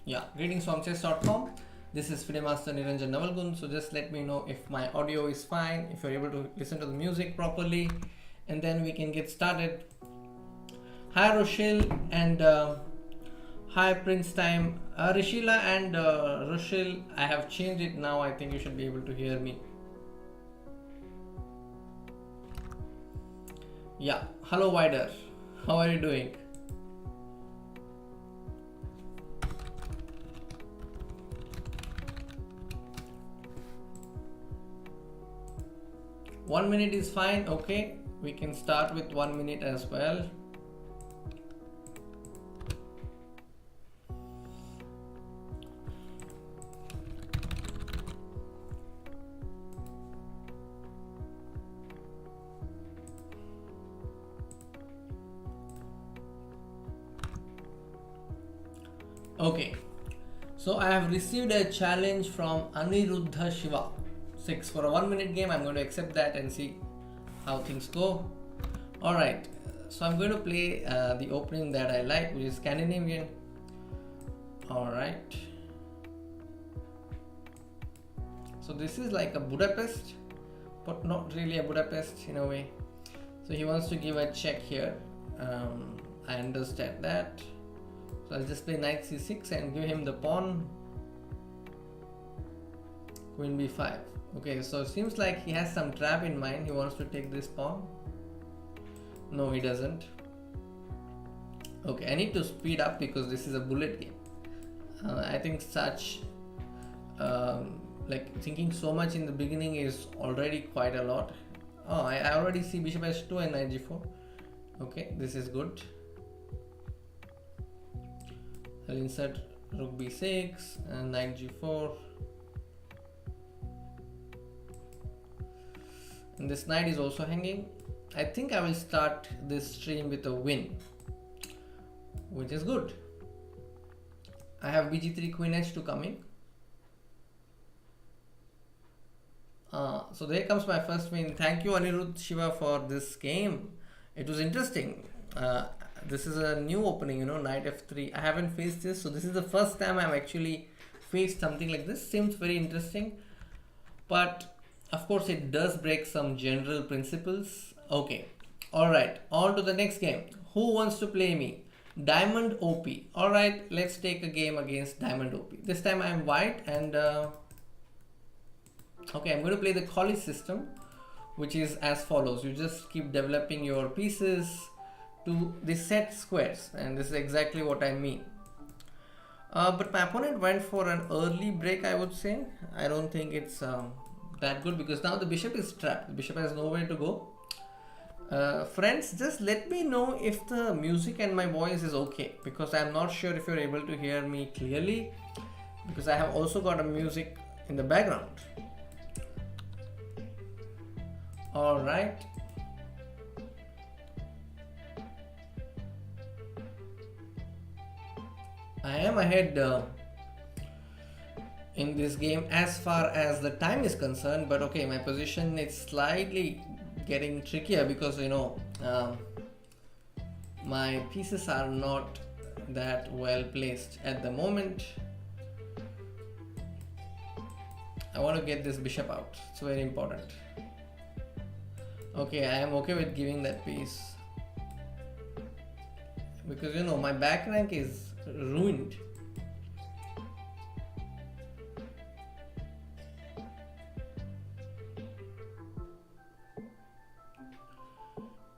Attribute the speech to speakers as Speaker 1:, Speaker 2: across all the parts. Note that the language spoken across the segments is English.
Speaker 1: Yeah, greetings from chess.com. This is FM Niranjan Navalgund. So just let me know if my audio is fine, if you're able to listen to the music properly, and then we can get started. Hi Rochelle and hi Prince Time. Rishila and Rochelle, I have changed it now. I think you should be able to hear me. Yeah, hello Wider. How are you doing? One minute is fine. Okay, we can start with 1 minute as well. Okay, so I have received a challenge from Aniruddha Shiva 6 for a 1 minute game. I'm going to accept that and see how things go. Alright, so I'm going to play the opening that I like, which is Scandinavian. Alright, so this is like a Budapest, but not really a Budapest in a way. So he wants to give a check here. I understand that. So I'll just play knight c6 and give him the pawn. Queen b5. Okay, so it seems like he has some trap in mind. He wants to take this pawn. No, he doesn't. Okay, I need to speed up because this is a bullet game. I think such like thinking so much in the beginning is already quite a lot. Oh, I already see bishop h2 and knight g4. Okay, this is good. I'll insert rook b6 and knight g4. And this knight is also hanging. I think I will start this stream with a win, which is good. I have bg3 queen h2 coming. So there comes my first win. Thank you Anirudh Shiva for this game. It was interesting. This is a new opening, you know, knight f3. I haven't faced this, so this is the first time I've actually faced something like this. Seems very interesting, but of course it does break some general principles. Okay, alright, on to the next game. Who wants to play me? Diamond OP. Alright, let's take a game against Diamond OP. This time I'm white and okay, I'm going to play the college system, which is as follows. You just keep developing your pieces to the set squares, and this is exactly what I mean. But my opponent went for an early break, I would say. I don't think it's that good because now the bishop is trapped. The bishop has nowhere to go. Friends, just let me know if the music and my voice is okay, because I'm not sure if you're able to hear me clearly, because I have also got a music in the background. Alright. I am ahead in this game as far as the time is concerned, but okay, my position is slightly getting trickier because, you know, my pieces are not that well placed at the moment. I want to get this bishop out. It's very important. Okay, I am okay with giving that piece because, you know, my back rank is ruined.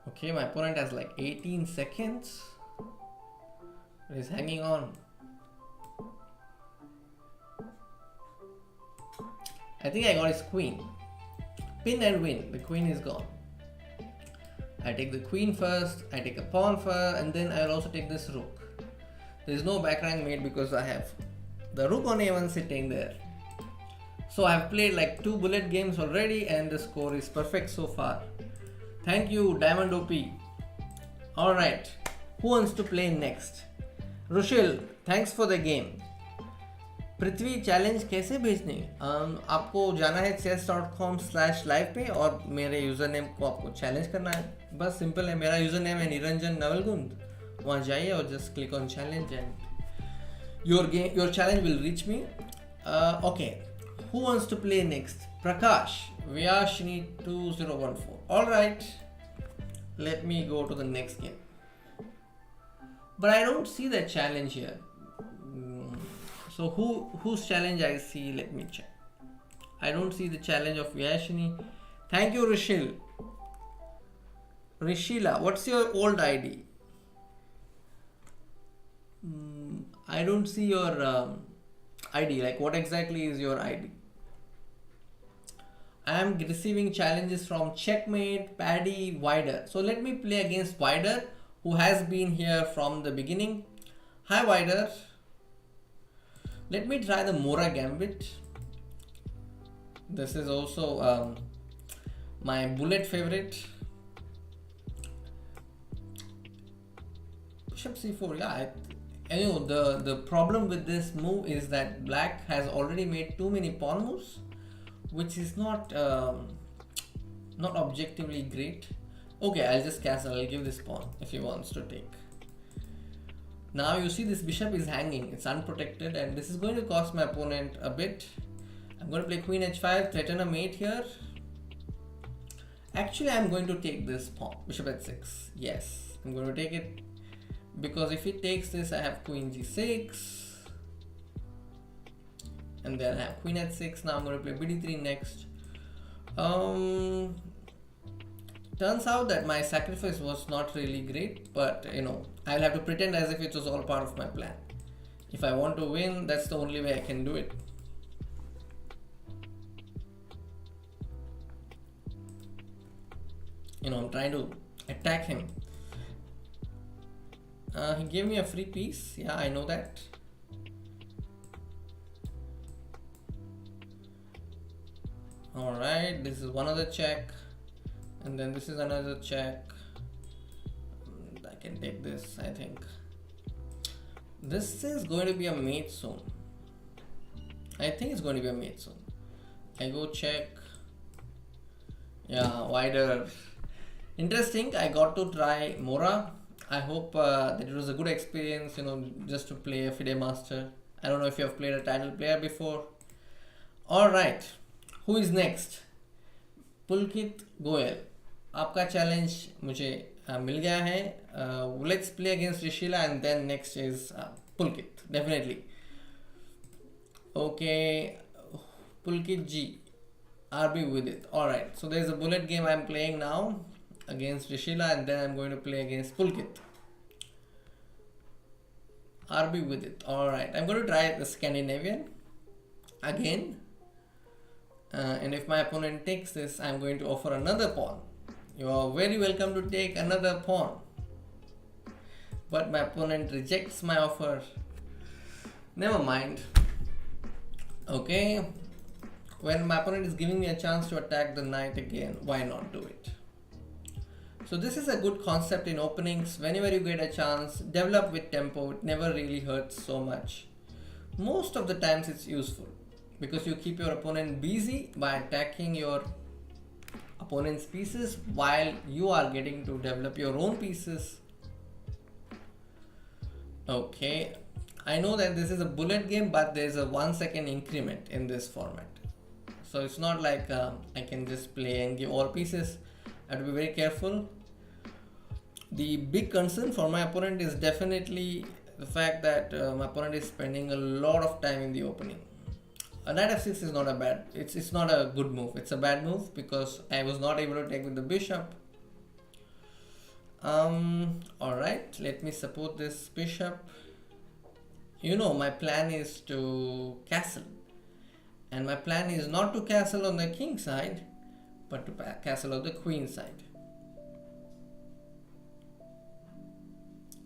Speaker 1: Okay, my opponent has like 18 seconds. He's hanging on. I think I got his queen. Pin and win. The queen is gone. I take the queen first, I take a pawn first, and then I'll also take this rook. There is no back rank made because I have the rook on a1 sitting there. So I have played like 2 bullet games already and the score is perfect so far. Thank you Diamond OP. Alright, who wants to play next? Rochelle, thanks for the game. Prithvi challenge कैसे भेजने? आपको जाना है chess.com/live पे और मेरे user name को आपको चैलेंज करना है. बस सिंपल है. मेरा यूज़र नेम है निरंजन नवलगुंद. वहाँ जाइए और just click on challenge and Your challenge will reach me. Okay, who wants to play next? Prakash, Vyashini 2014. All right, let me go to the next game. But I don't see that challenge here. So whose challenge I see? Let me check. I don't see the challenge of Vyashini. Thank you, Rishila, what's your old ID? I don't see your ID. Like, what exactly is your ID? I am receiving challenges from Checkmate, Paddy, Wider. So let me play against Wider, who has been here from the beginning. Hi, Wider. Let me try the Mora Gambit. This is also my bullet favorite. Bishop c4, yeah. The problem with this move is that black has already made too many pawn moves, which is not objectively great. Okay, I'll just castle. I'll give this pawn if he wants to take. Now you see this bishop is hanging. It's unprotected, and this is going to cost my opponent a bit. I'm going to play queen h5, threaten a mate here. Actually, I'm going to take this pawn, bishop h6. Yes, I'm going to take it. Because if he takes this, I have queen g6, and then I have queen h6. Now I'm going to play bd3 next. Turns out that my sacrifice was not really great, but I'll have to pretend as if it was all part of my plan. If I want to win, that's the only way I can do it. I'm trying to attack him. He gave me a free piece. Yeah, I know that. Alright, this is one other check. And then this is another check. I can take this, I think. This is going to be a mate soon. I think it's going to be a mate soon. I go check. Yeah, Wider. Interesting. I got to try Mora. I hope that it was a good experience, just to play a FIDE Master. I don't know if you have played a title player before. Alright, who is next? Pulkit Goel. Aapka challenge mujhe mil gaya hai. Let's play against Rishila, and then next is Pulkit, definitely. Okay, Pulkit G. RB with it. Alright, so there's a bullet game I'm playing now against Rishila, and then I'm going to play against Pulkit. RB with it. Alright, I'm going to try the Scandinavian again. And if my opponent takes this, I'm going to offer another pawn. You are very welcome to take another pawn. But my opponent rejects my offer. Never mind. Okay. When my opponent is giving me a chance to attack the knight again, why not do it? So this is a good concept in openings. Whenever you get a chance, develop with tempo. It never really hurts so much. Most of the times it's useful because you keep your opponent busy by attacking your opponent's pieces while you are getting to develop your own pieces. Okay, I know that this is a bullet game, but there's a 1 second increment in this format. So it's not like I can just play and give all pieces. I have to be very careful. The big concern for my opponent is definitely the fact that my opponent is spending a lot of time in the opening. A knight f6 is not a bad, it's not a good move. It's a bad move because I was not able to take with the bishop. Alright, let me support this bishop. My plan is to castle. And my plan is not to castle on the king side, but to castle on the queen side.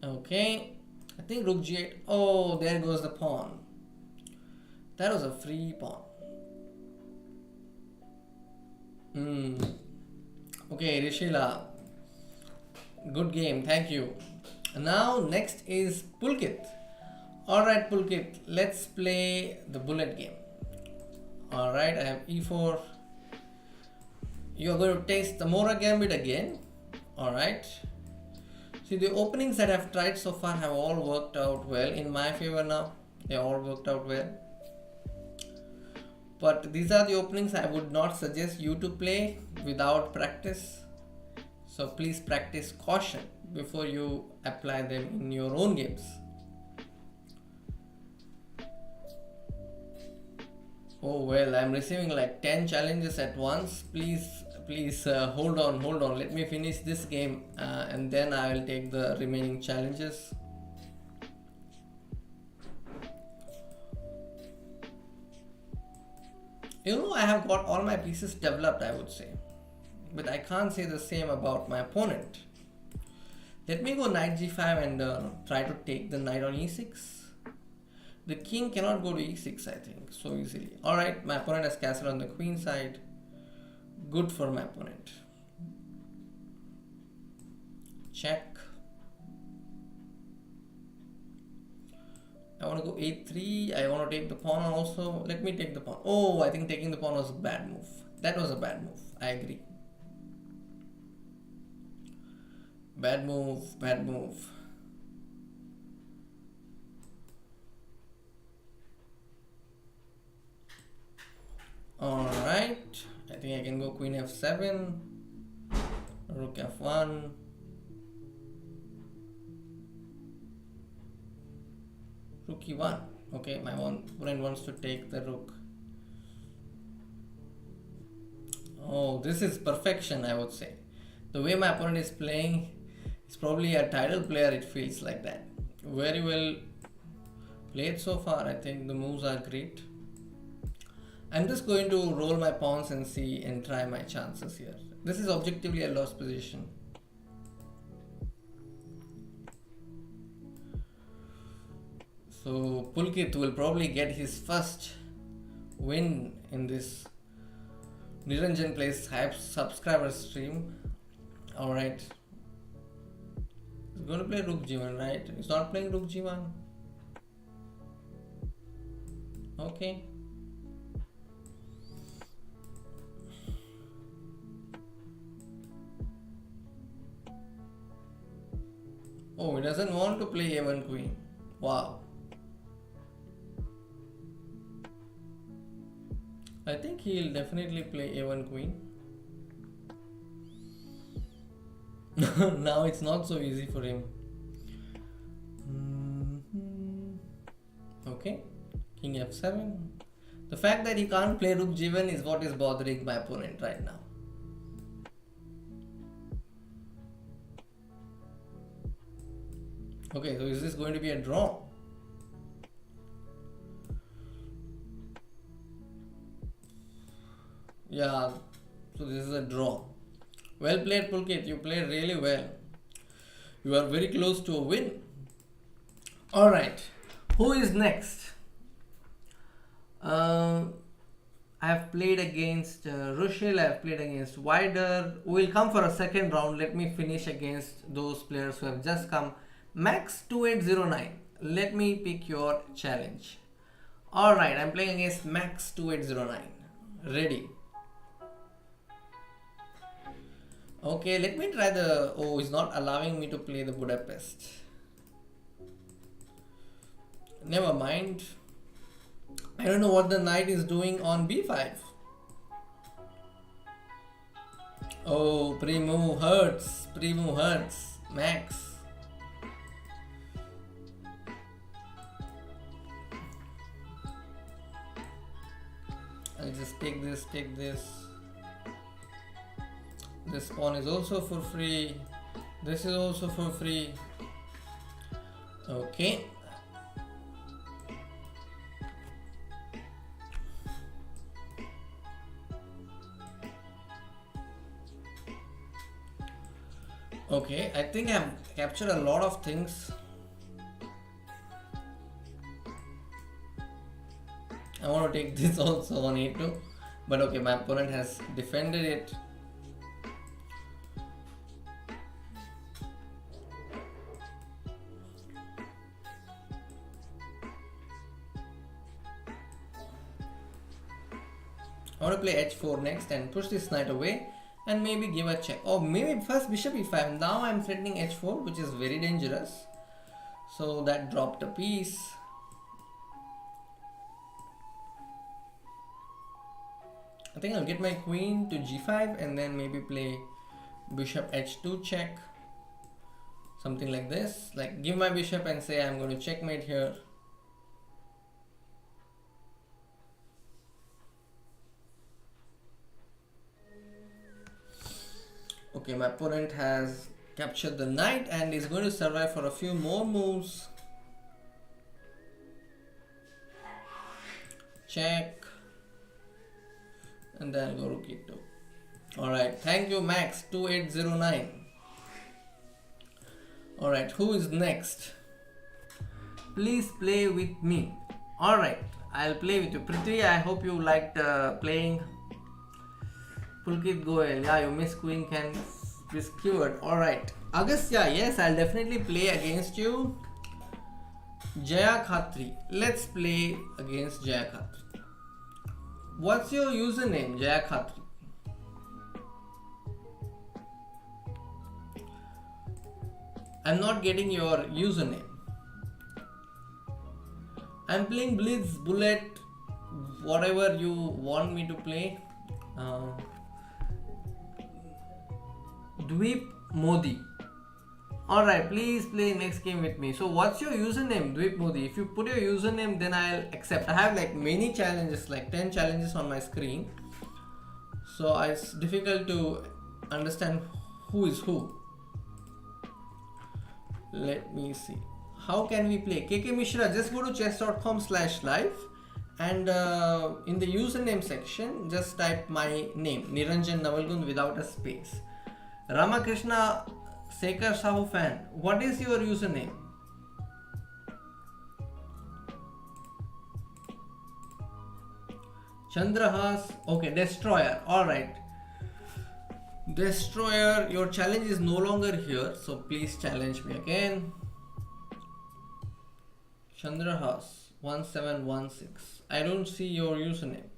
Speaker 1: Okay, I think rook g8. Oh, there goes the pawn. That was a free pawn. Okay, Rishila. Good game, thank you. Now next is Pulkit. Alright Pulkit, let's play the bullet game. Alright, I have e4. You are going to taste the Mora Gambit again. Alright. See, the openings that I've tried so far have all worked out well in my favor now. They all worked out well. But these are the openings I would not suggest you to play without practice. So please practice caution before you apply them in your own games. Oh well, I'm receiving like 10 challenges at once. Please hold on. Let me finish this game and then I will take the remaining challenges. You know, I have got all my pieces developed, I would say. But I can't say the same about my opponent. Let me go knight g5 and try to take the knight on e6. The king cannot go to e6, I think, so easily. Alright, my opponent has castle on the queen side. Good for my opponent. Check. I want to go a3. I want to take the pawn also. Let me take the pawn. Oh, I think taking the pawn was a bad move. That was a bad move. I agree. Bad move. Alright. I think I can go queen f7. Rook f1. Rook e1. Okay, my opponent wants to take the rook. Oh, this is perfection, I would say. The way my opponent is playing, is probably a title player, it feels like that. Very well played so far. I think the moves are great. I'm just going to roll my pawns and see and try my chances here. This is objectively a lost position. So Pulkit will probably get his first win in this Niranjan Plays subscriber stream. Alright. He's going to play Rook G1, right? He's not playing Rook G1. Okay. Oh, he doesn't want to play A1 Queen. Wow. I think he'll definitely play A1 Queen. Now it's not so easy for him. Okay. King F7. The fact that he can't play Rook G1 is what is bothering my opponent right now. Okay, so is this going to be a draw? Yeah, so this is a draw. Well played, Pulkit. You played really well. You are very close to a win. Alright, who is next? I have played against Rushil, I have played against Wider. We will come for a second round. Let me finish against those players who have just come. Max 2809. Let me pick your challenge. Alright, I'm playing against Max 2809. Ready. Okay, let me try the... Oh, it's not allowing me to play the Budapest. Never mind. I don't know what the knight is doing on b5. Oh, pre-move hurts. Pre-move hurts. Max. I'll just take this, take this. This pawn is also for free. This is also for free. Okay. Okay, I think I've captured a lot of things. I want to take this also on a2, but okay, my opponent has defended it. I want to play h4 next and push this knight away and maybe give a check. Or maybe first bishop e5. Now I'm threatening h4, which is very dangerous. So that dropped a piece. I think I'll get my queen to g5 and then maybe play bishop h2 check. Something like this. Like give my bishop and say I'm going to checkmate here. Okay, my opponent has captured the knight and is going to survive for a few more moves. Check. And then go rook e2. Alright, thank you Max 2809. Alright, who is next? Please play with me. Alright, I'll play with you. Prithvi, I hope you liked playing. Pulkit Goel, yeah, you miss queen can be skewered. Alright. Agastya, yes, I'll definitely play against you. Jaya Khatri, let's play against Jaya Khatri. What's your username, Jaya Khatri? I'm not getting your username. I'm playing Blitz, Bullet, whatever you want me to play. Dweep Modi. Alright, please play next game with me. So what's your username, Dweep Modi? If you put your username, then I'll accept. I have like many challenges, like 10 challenges on my screen. So it's difficult to understand who is who. Let me see. How can we play? KK Mishra, just go to chess.com/live and in the username section, just type my name, Niranjan Navalgund without a space. Ramakrishna Sekar Sahu fan, what is your username? Chandrahas, okay, Destroyer, alright. Destroyer, your challenge is no longer here, so please challenge me again. Chandrahas 1716, I don't see your username.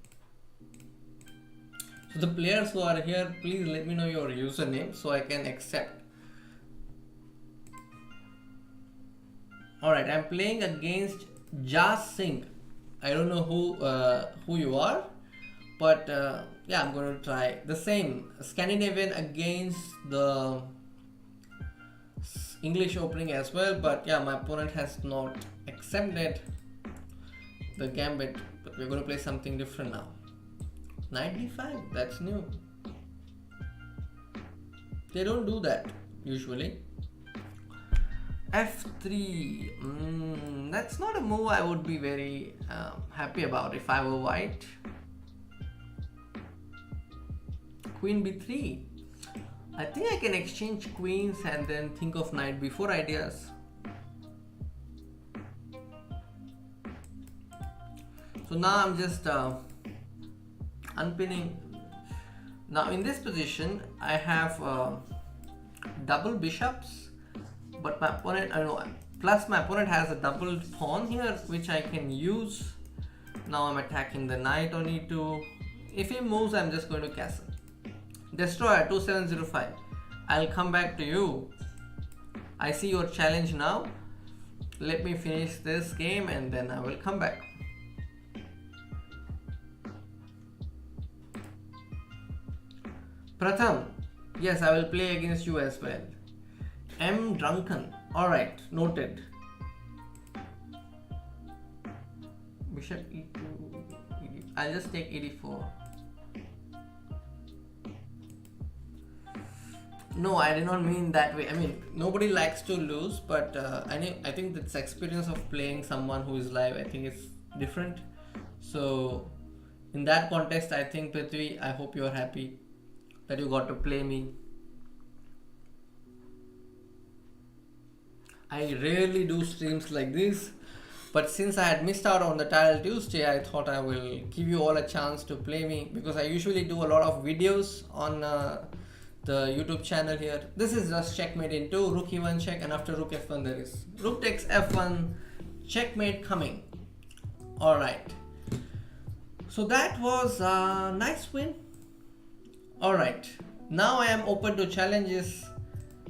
Speaker 1: So the players who are here, please let me know your username so I can accept. Alright, I'm playing against Jas Singh. I don't know who you are, but yeah, I'm going to try the same. Scandinavian against the English opening as well, but yeah, my opponent has not accepted the gambit, but we're going to play something different now. Knight d5, that's new. They don't do that usually. f3, that's not a move I would be very happy about if I were white. Queen b3, I think I can exchange queens and then think of knight b4 ideas. So now I'm just unpinning. Now in this position I have double bishops, but my opponent, plus my opponent has a double pawn here which I can use. Now I'm attacking the knight on e2. If he moves, I'm just going to castle. Destroyer 2705, I'll come back to you. I see your challenge now. Let me finish this game and then I will come back. Pratham, yes, I will play against you as well. M Drunken, alright, noted. Bishop e2, I'll just take e4. No, I did not mean that way. I mean, nobody likes to lose, but I think that's experience of playing someone who is live. I think it's different. So, in that context, I think Prithvi, I hope you are happy that you got to play me. I rarely do streams like this, but since I had missed out on the Title Tuesday, I thought I will give you all a chance to play me, because I usually do a lot of videos on the YouTube channel here. This is just checkmate in 2, rook e1 check, and after rook f1 there is rook takes f1, checkmate coming. Alright, so that was a nice win. Alright, now I am open to challenges.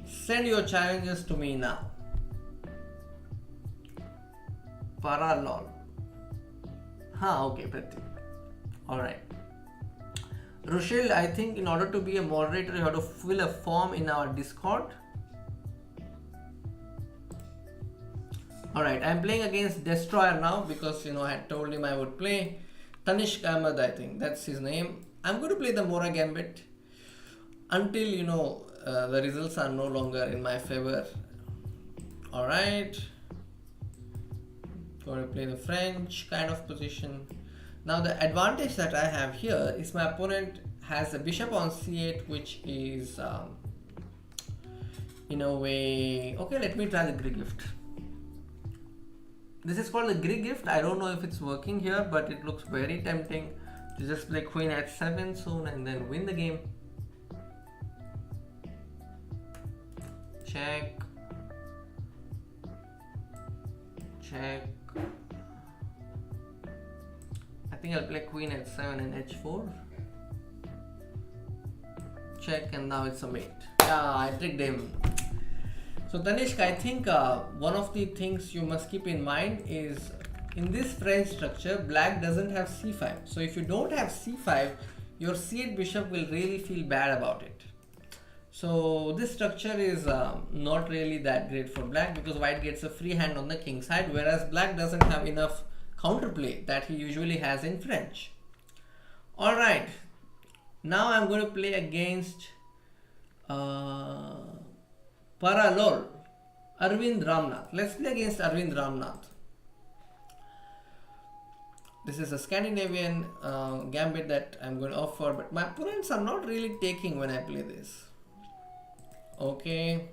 Speaker 1: Send your challenges to me now. Paralol. Okay, Pratik. Alright. Rochelle, I think in order to be a moderator, you have to fill a form in our Discord. Alright, I'm playing against Destroyer now because I had told him I would play. Tanishq Ahmed, I think that's his name. I'm going to play the Mora Gambit until the results are no longer in my favor. Alright, going to play the French kind of position. Now the advantage that I have here is my opponent has a bishop on c8, which is in a way, okay, let me try the Greek gift. This is called the Greek gift. I don't know if it's working here, but it looks very tempting to just play queen h7 soon and then win the game. Check. Check. I think I'll play queen h7 and h4. Check, and now it's a mate. Yeah, I tricked him. So Tanishq, I think one of the things you must keep in mind is in this French structure, black doesn't have c5. So if you don't have c5, your c8 bishop will really feel bad about it. So this structure is not really that great for black because white gets a free hand on the king side, whereas black doesn't have enough counterplay that he usually has in French. Alright, now I'm going to play against Paralol, Arvind Ramnath. Let's play against Arvind Ramnath. This is a Scandinavian gambit that I'm going to offer, but my opponents are not really taking when I play this. Okay.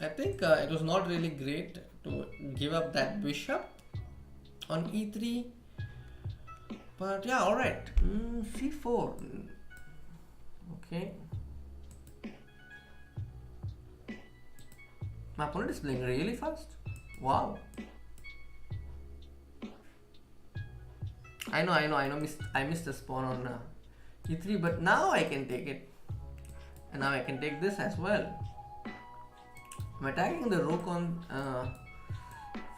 Speaker 1: I think it was not really great to give up that bishop on e3. But yeah, alright. c4. Okay. My opponent is playing really fast. Wow. I know. I missed the spawn on e3, but now I can take it. And now I can take this as well. I'm attacking the rook on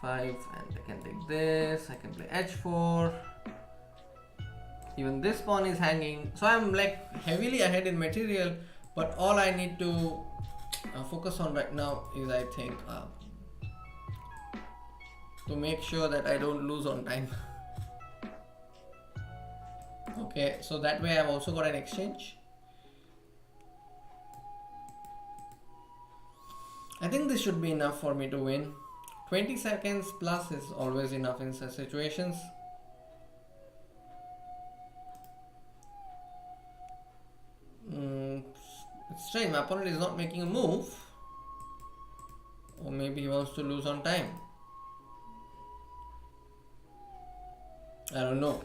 Speaker 1: 5, and I can take this. I can play h4. Even this pawn is hanging, so I'm like heavily ahead in material, but all I need to focus on right now is, I think, to make sure that I don't lose on time. Okay, so that way I've also got an exchange. I think this should be enough for me to win. 20 seconds plus is always enough in such situations. It's strange, my opponent is not making a move. Or maybe he wants to lose on time. I don't know.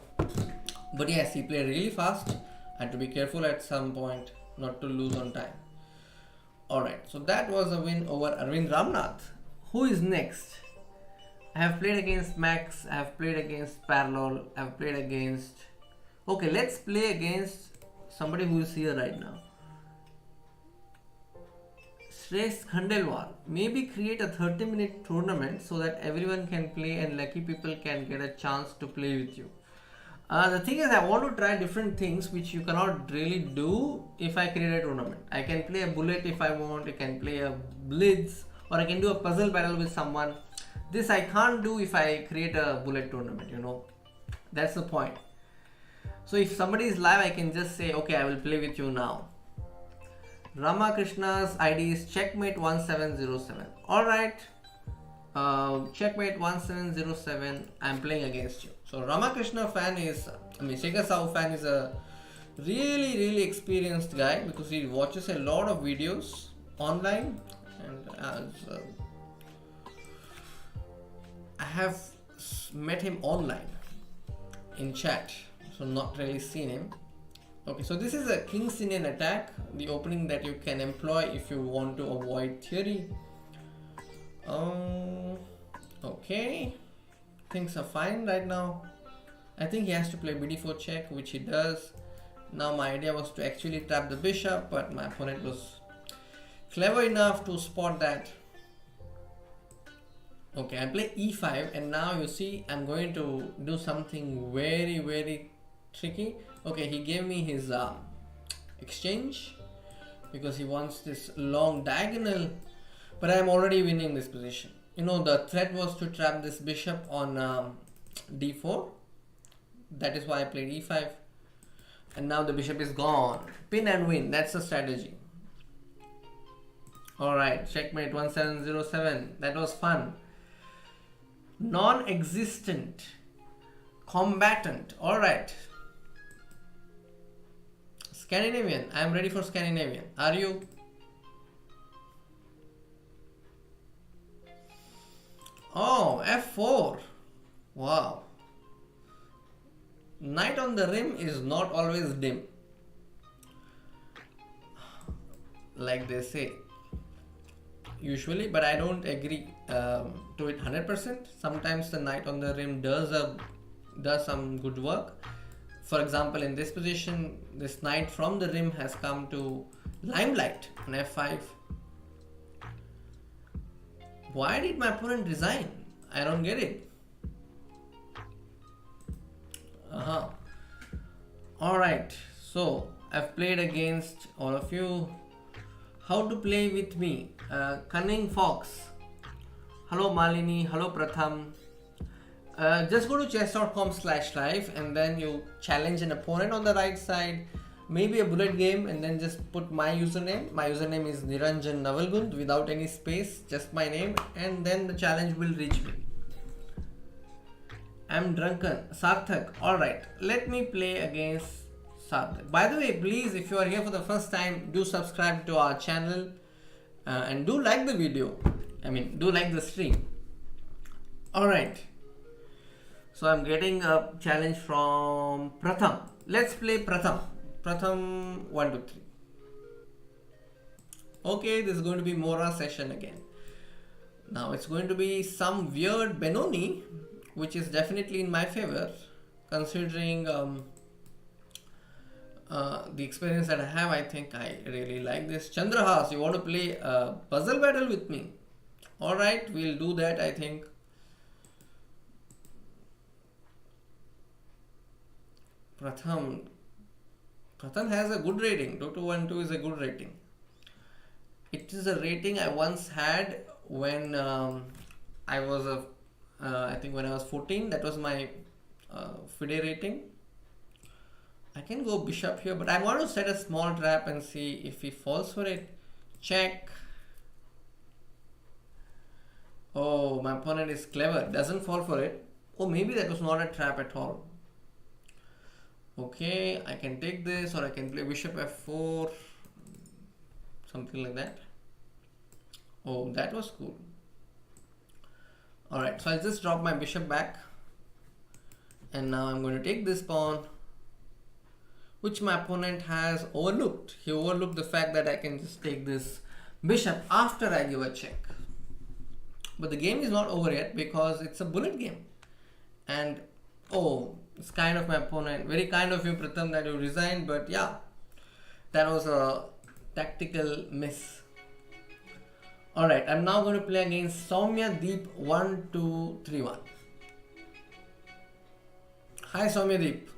Speaker 1: But yes, he played really fast. I had to be careful at some point not to lose on time. Alright, so that was a win over Arvind Ramnath. Who is next? I have played against Max, I have played against Parallel, I have played against... Okay, let's play against somebody who is here right now. Shreyas Khandelwal. Maybe create a 30-minute tournament so that everyone can play and lucky people can get a chance to play with you. The thing is, I want to try different things which you cannot really do if I create a tournament. I can play a bullet if I want, I can play a blitz, or I can do a puzzle battle with someone. This I can't do if I create a bullet tournament, That's the point. So if somebody is live, I can just say, okay, I will play with you now. Ramakrishna's ID is checkmate1707. Alright. Checkmate1707. I'm playing against you. So Ramakrishna fan is, Shekhar Sau fan is a really experienced guy because he watches a lot of videos online, and I have met him online in chat, so not really seen him. Okay, so this is a King's Indian attack, the opening that you can employ if you want to avoid theory. Okay, things are fine right now. I think he has to play bd4 check, which he does. Now my idea was to actually trap the bishop, but my opponent was clever enough to spot that. Okay, I play e5, and now you see I'm going to do something very, very tricky. Okay, he gave me his exchange because he wants this long diagonal, but I'm already winning this position. You know, the threat was to trap this bishop on d4. That is why I played e5, and now the bishop is gone. Pin and win, that's the strategy. Alright, checkmate 1707. That was fun. Non-existent combatant. Alright, Scandinavian. I am ready for Scandinavian. Are you? Oh, f4. Wow. Knight on the rim is not always dim, like they say usually, but I don't agree to it 100%. Sometimes the knight on the rim does some good work. For example, in this position, this knight from the rim has come to limelight on f5. Why did my opponent resign? I don't get it. Alright, so I've played against all of you. How to play with me? Cunning Fox. Hello Malini, hello Pratham. Just go to chess.com/live and then you challenge an opponent on the right side. Maybe a bullet game, and then just put my username. My username is Niranjan Navalgund without any space, just my name, and then the challenge will reach me. I'm drunken. Sarthak. Alright, let me play against Sarthak. By the way, please, if you are here for the first time, do subscribe to our channel and do like the video. Do like the stream. Alright. So I'm getting a challenge from Pratham. Let's play Pratham. Pratham 1, 2, 3. Okay, this is going to be Mora session again. Now it's going to be some weird Benoni, which is definitely in my favor, considering the experience that I have. I think I really like this. Chandrahas, you want to play a puzzle battle with me? Alright, we'll do that, I think. Pratham has a good rating. 2212 is a good rating. It is a rating I once had when I was I think when I was 14. That was my FIDE rating. I can go bishop here, but I want to set a small trap and see if he falls for it. Check. Oh, my opponent is clever. Doesn't fall for it. Oh, maybe that was not a trap at all. Okay, I can take this, or I can play bishop f4. Something like that. Oh, that was cool. Alright, so I'll just drop my bishop back. And now I'm going to take this pawn, which my opponent has overlooked. He overlooked the fact that I can just take this bishop after I give a check. But the game is not over yet because it's a bullet game. And oh, it's kind of my opponent. Very kind of you, Pratham, that you resigned. But yeah, that was a tactical miss. Alright, I'm now going to play against Soumya Deep 1231. Hi Soumya Deep.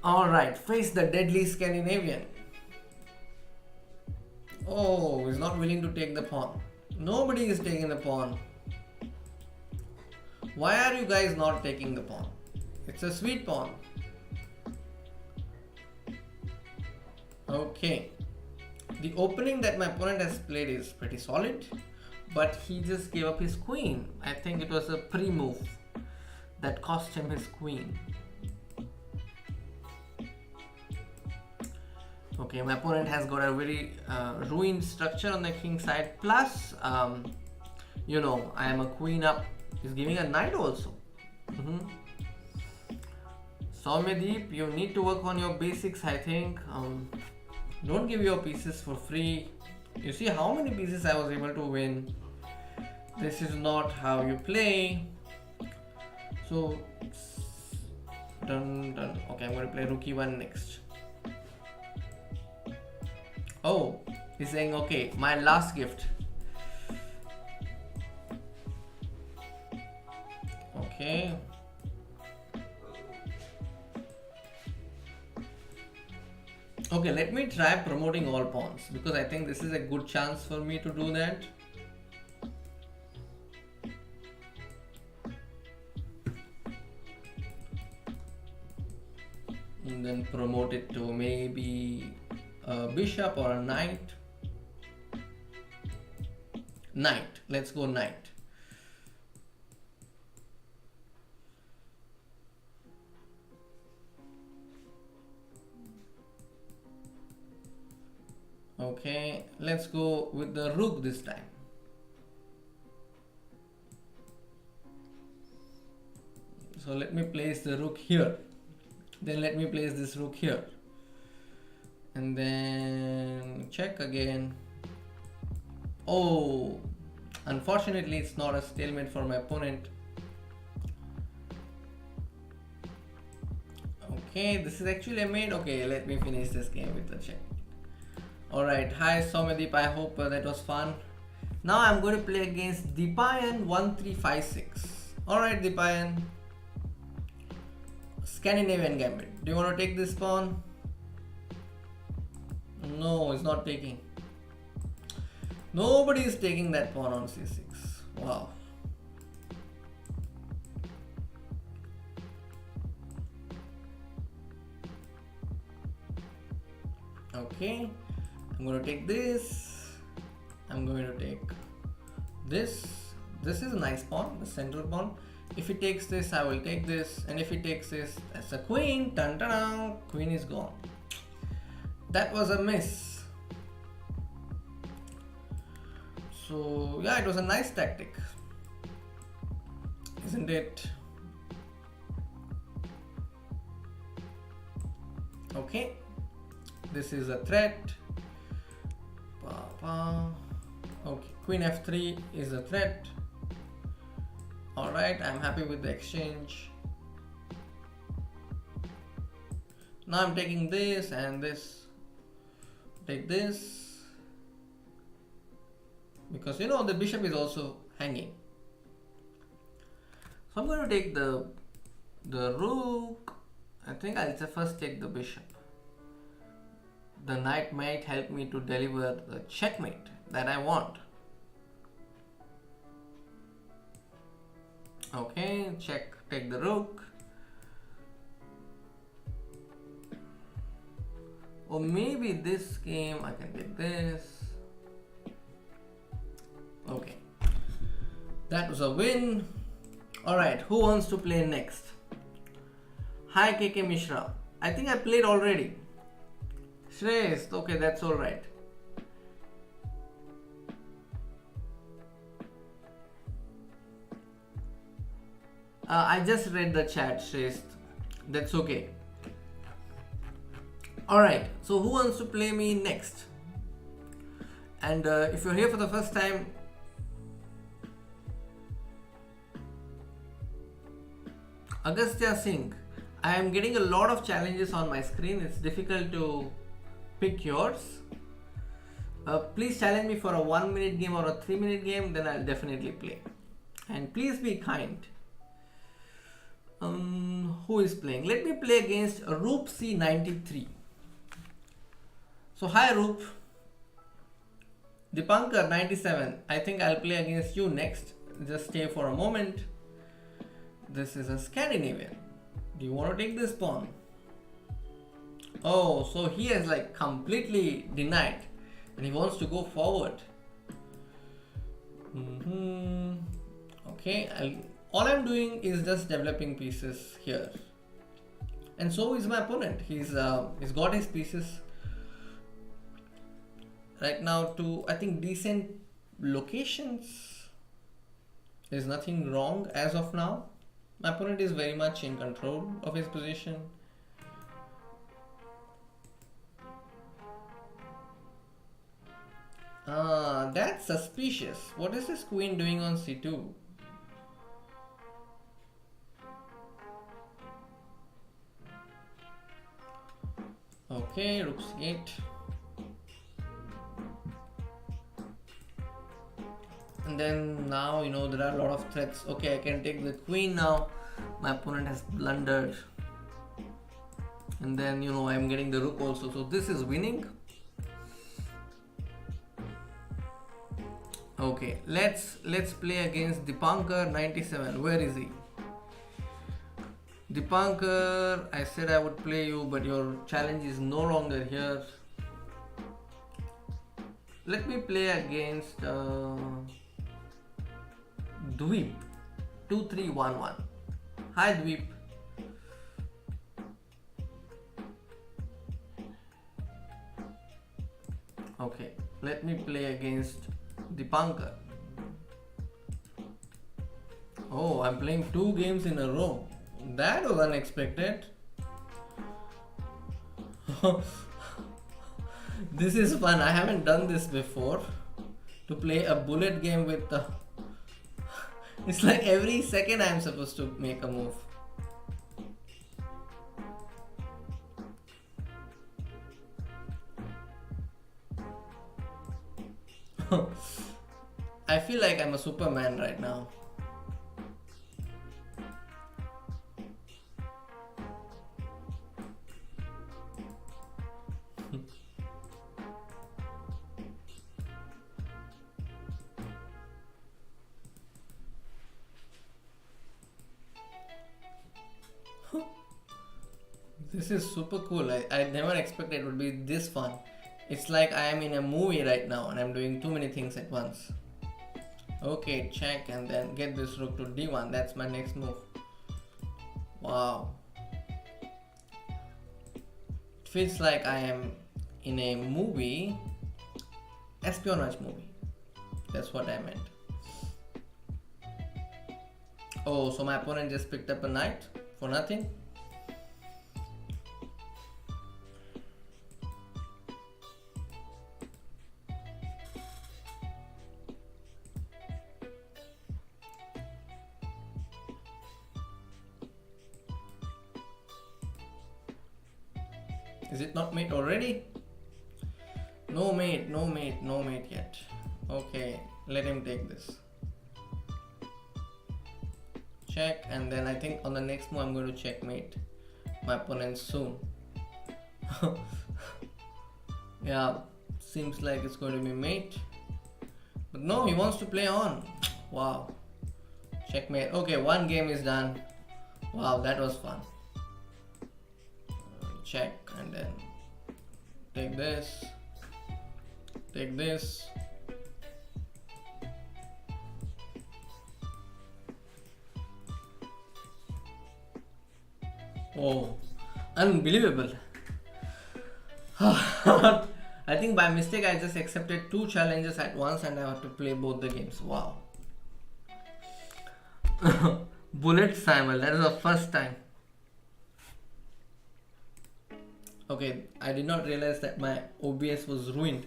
Speaker 1: Alright, face the deadly Scandinavian. Oh, he's not willing to take the pawn. Nobody is taking the pawn. Why are you guys not taking the pawn? It's a sweet pawn. Okay. The opening that my opponent has played is pretty solid, but he just gave up his queen. I think it was a pre-move that cost him his queen. Okay, my opponent has got a very ruined structure on the king side. Plus, you know, I am a queen up. He's giving a knight also. Soumyadeep, you need to work on your basics, I think. Don't give your pieces for free. You see how many pieces I was able to win. This is not how you play. So, done. Okay, I'm going to play rook e1 next. Oh, he's saying, okay, my last gift. Okay. Okay, let me try promoting all pawns because I think this is a good chance for me to do that. And then promote it to maybe a bishop or a knight. Knight. Let's go knight. Okay, let's go with the rook this time. So let me place the rook here. Then let me place this rook here. And then check again. Oh, unfortunately it's not a stalemate for my opponent. Okay, this is actually a mate. Okay, let me finish this game with the check. Alright, hi Somadeep, I hope that was fun. Now I'm going to play against Deepayan 1356. Alright Deepayan. Scandinavian gambit. Do you want to take this pawn? No, it's not taking. Nobody is taking that pawn on c6. Wow. Okay, I'm going to take this. I'm going to take this. This is a nice pawn, the central pawn. If he takes this, I will take this. And if he takes this, that's a queen. Dun, dun, dun. Queen is gone. That was a miss. So yeah, it was a nice tactic, isn't it? Okay, this is a threat. Okay, queen f3 is a threat. Alright, I'm happy with the exchange. Now I'm taking this and this. Take this. Because you know the bishop is also hanging. So I'm going to take the rook. I think I'll first take the bishop. The knight might help me to deliver the checkmate that I want. Okay, check, take the rook. Or maybe this game I can take this. Okay, that was a win. Alright, who wants to play next? Hi KK Mishra. I think I played already. Shreyas, okay, that's alright. I just read the chat, Shreyas. That's okay. Alright, so who wants to play me next? And if you're here for the first time, Agastya Singh, I am getting a lot of challenges on my screen. It's difficult to pick yours. Please challenge me for a 1 minute game or a 3 minute game, then I'll definitely play. And please be kind. Who is playing? Let me play against Roop C93. So hi Roop. Dipankar 97. I think I'll play against you next. Just stay for a moment. This is a Scandinavian. Do you want to take this pawn? Oh, so he has like completely denied and he wants to go forward. Okay, all I'm doing is just developing pieces here. And so is my opponent. He's got his pieces right now to, I think, decent locations. There's nothing wrong as of now. My opponent is very much in control of his position. That's suspicious. What is this queen doing on c2? Okay, rook c8. And then now, there are a lot of threats. Okay, I can take the queen now. My opponent has blundered. And then, I'm getting the rook also. So this is winning. Okay, let's play against Dipankar 97. Where is he? Dipankar, I said I would play you, but your challenge is no longer here. Let me play against Dweep 2311. Hi Dweep. Okay, let me play against Dipankar. Oh, I'm playing 2 games in a row. That was unexpected. This is fun. I haven't done this before. To play a bullet game with the... It's like every second I'm supposed to make a move. I feel like I'm a Superman right now. This is super cool. I never expected it would be this fun. It's like I am in a movie right now and I'm doing too many things at once. Okay, check and then get this rook to d1. That's my next move. Wow. It feels like I am in a movie. Espionage movie. That's what I meant. Oh, so my opponent just picked up a knight for nothing. Is it not mate already? No mate, no mate, no mate yet. Okay, let him take this. Check, and then I think on the next move I'm going to checkmate my opponent soon. Yeah, seems like it's going to be mate. But no, he wants to play on. Wow. Checkmate. Okay, 1 game is done. Wow, that was fun. Check and then take this, take this. Oh, unbelievable. I think by mistake I just accepted 2 challenges at once and I have to play both the games. Wow. Bullet Samuel, that is the first time. Okay, I did not realize that my OBS was ruined.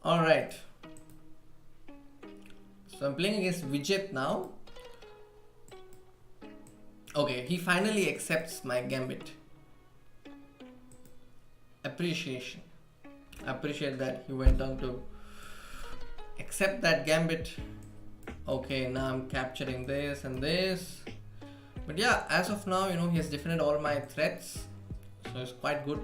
Speaker 1: Alright. So I'm playing against Vijay now. Okay, he finally accepts my gambit. Appreciation. I appreciate that he went on to accept that gambit. Okay, now I'm capturing this and this. But yeah, as of now, he has defended all my threats. So it's quite good.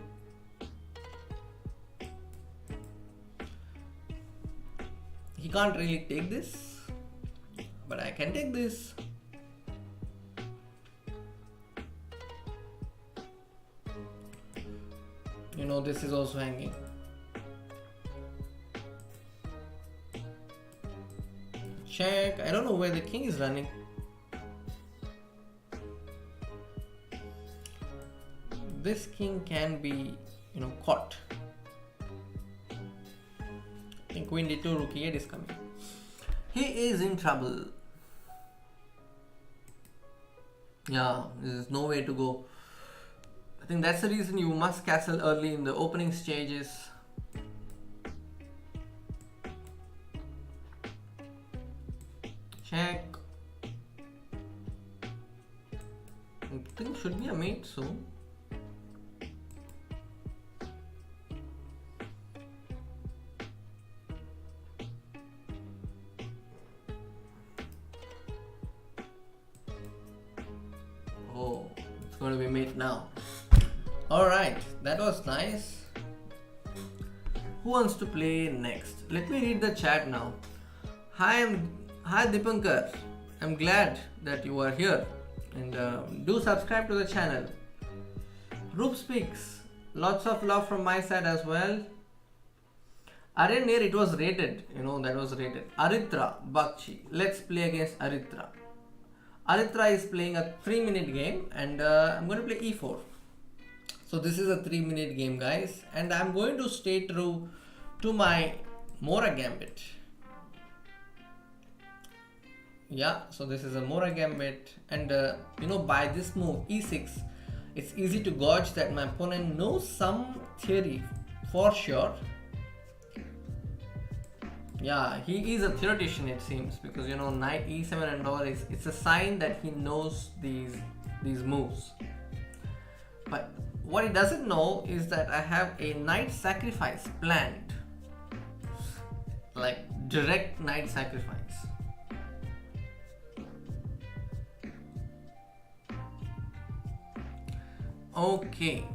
Speaker 1: He can't really take this, but I can take this. This is also hanging. Check. I don't know where the king is running. This king can be, caught. I think queen d2, rook e8 is coming. He is in trouble. Yeah, there's no way to go. I think that's the reason you must castle early in the opening stages. Check. I think should be a mate soon. going to be mate now. Alright, that was nice. Who wants to play next? Let me read the chat now. Hi Dipankar. I'm glad that you are here. And do subscribe to the channel. Roop speaks. Lots of love from my side as well. Arenir, it was rated. That was rated. Aritra Bakchi. Let's play against Aritra. Aritra is playing a 3-minute game, and I'm going to play e4. So this is a 3-minute game, guys, and I'm going to stay true to my Mora gambit. Yeah, so this is a Mora gambit, and by this move e6, it's easy to gauge that my opponent knows some theory for sure. Yeah, he is a theoretician, it seems, because knight e7 and all it's a sign that he knows these moves. But what he doesn't know is that I have a knight sacrifice planned, like direct knight sacrifice. Okay.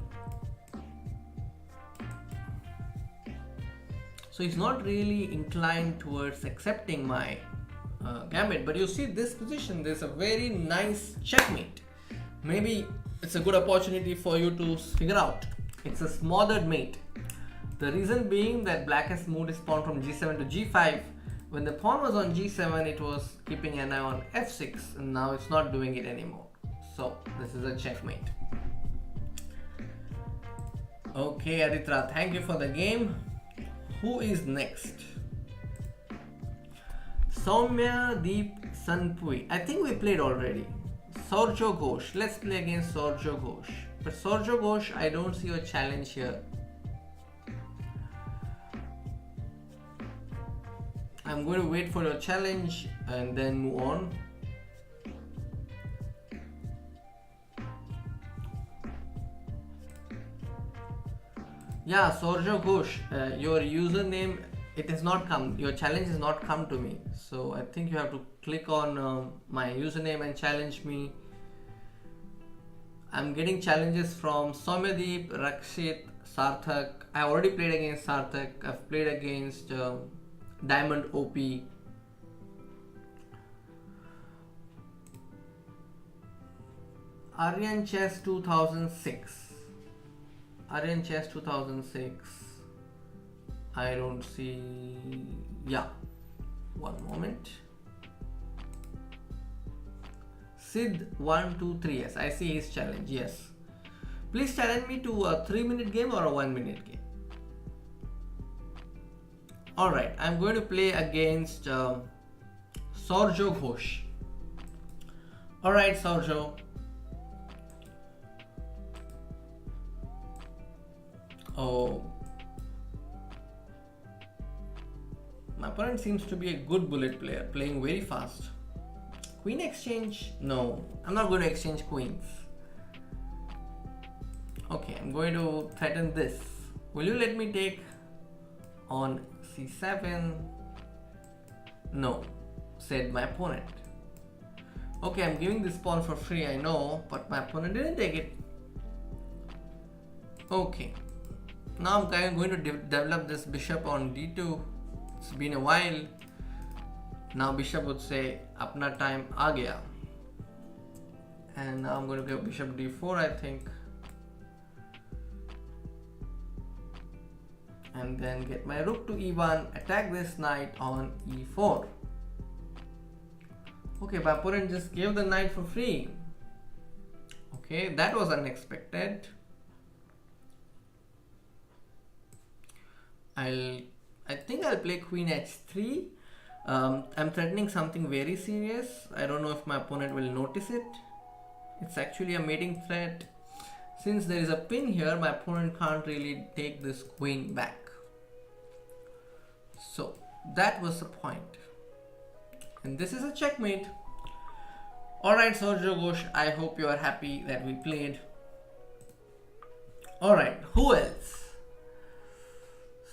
Speaker 1: So he's not really inclined towards accepting my gambit, but you see this position, there's a very nice checkmate. Maybe it's a good opportunity for you to figure out. It's a smothered mate. The reason being that black has moved his pawn from g7 to g5. When the pawn was on g7, it was keeping an eye on f6, and now it's not doing it anymore. So this is a checkmate. Okay, Aritra, thank you for the game. Who is next? Soumya Deep Sanpui. I think we played already. Saurjo Ghosh. Let's play against Saurjo Ghosh. But Saurjo Ghosh, I don't see a challenge here. I'm going to wait for your challenge and then move on. Yeah, Saurjo Ghosh, your username, it has not come, your challenge has not come to me. So I think you have to click on my username and challenge me. I'm getting challenges from Soumyadeep, Rakshit, Sarthak. I already played against Sarthak. I've played against Diamond OP. Aryan Chess 2006. Aryan Chess 2006. I don't see. Yeah, one moment. Sid 123. Yes, I see his challenge. Yes, please challenge me to a 3-minute game or a 1-minute game. Alright, I'm going to play against Saurjo Ghosh. Alright, Saurjo. Oh, my opponent seems to be a good bullet player, playing very fast. Queen exchange? No, I'm not going to exchange queens. Okay, I'm going to threaten this. Will you let me take on c7? No, said my opponent. Okay, I'm giving this pawn for free, I know, but my opponent didn't take it. Okay. Now I'm going to develop this bishop on d2. It's been a while. Now bishop would say, apna time aa gaya. And now I'm going to go bishop d4, I think. And then get my rook to e1, attack this knight on e4. Okay, my opponent just gave the knight for free. Okay, that was unexpected. I think I'll play queen h3. I'm threatening something very serious. I don't know if my opponent will notice it. It's actually a mating threat. Since there is a pin here, my opponent can't really take this queen back. So that was the point. And this is a checkmate. Alright, Saurjo Ghosh, I hope you are happy that we played. Alright, who else?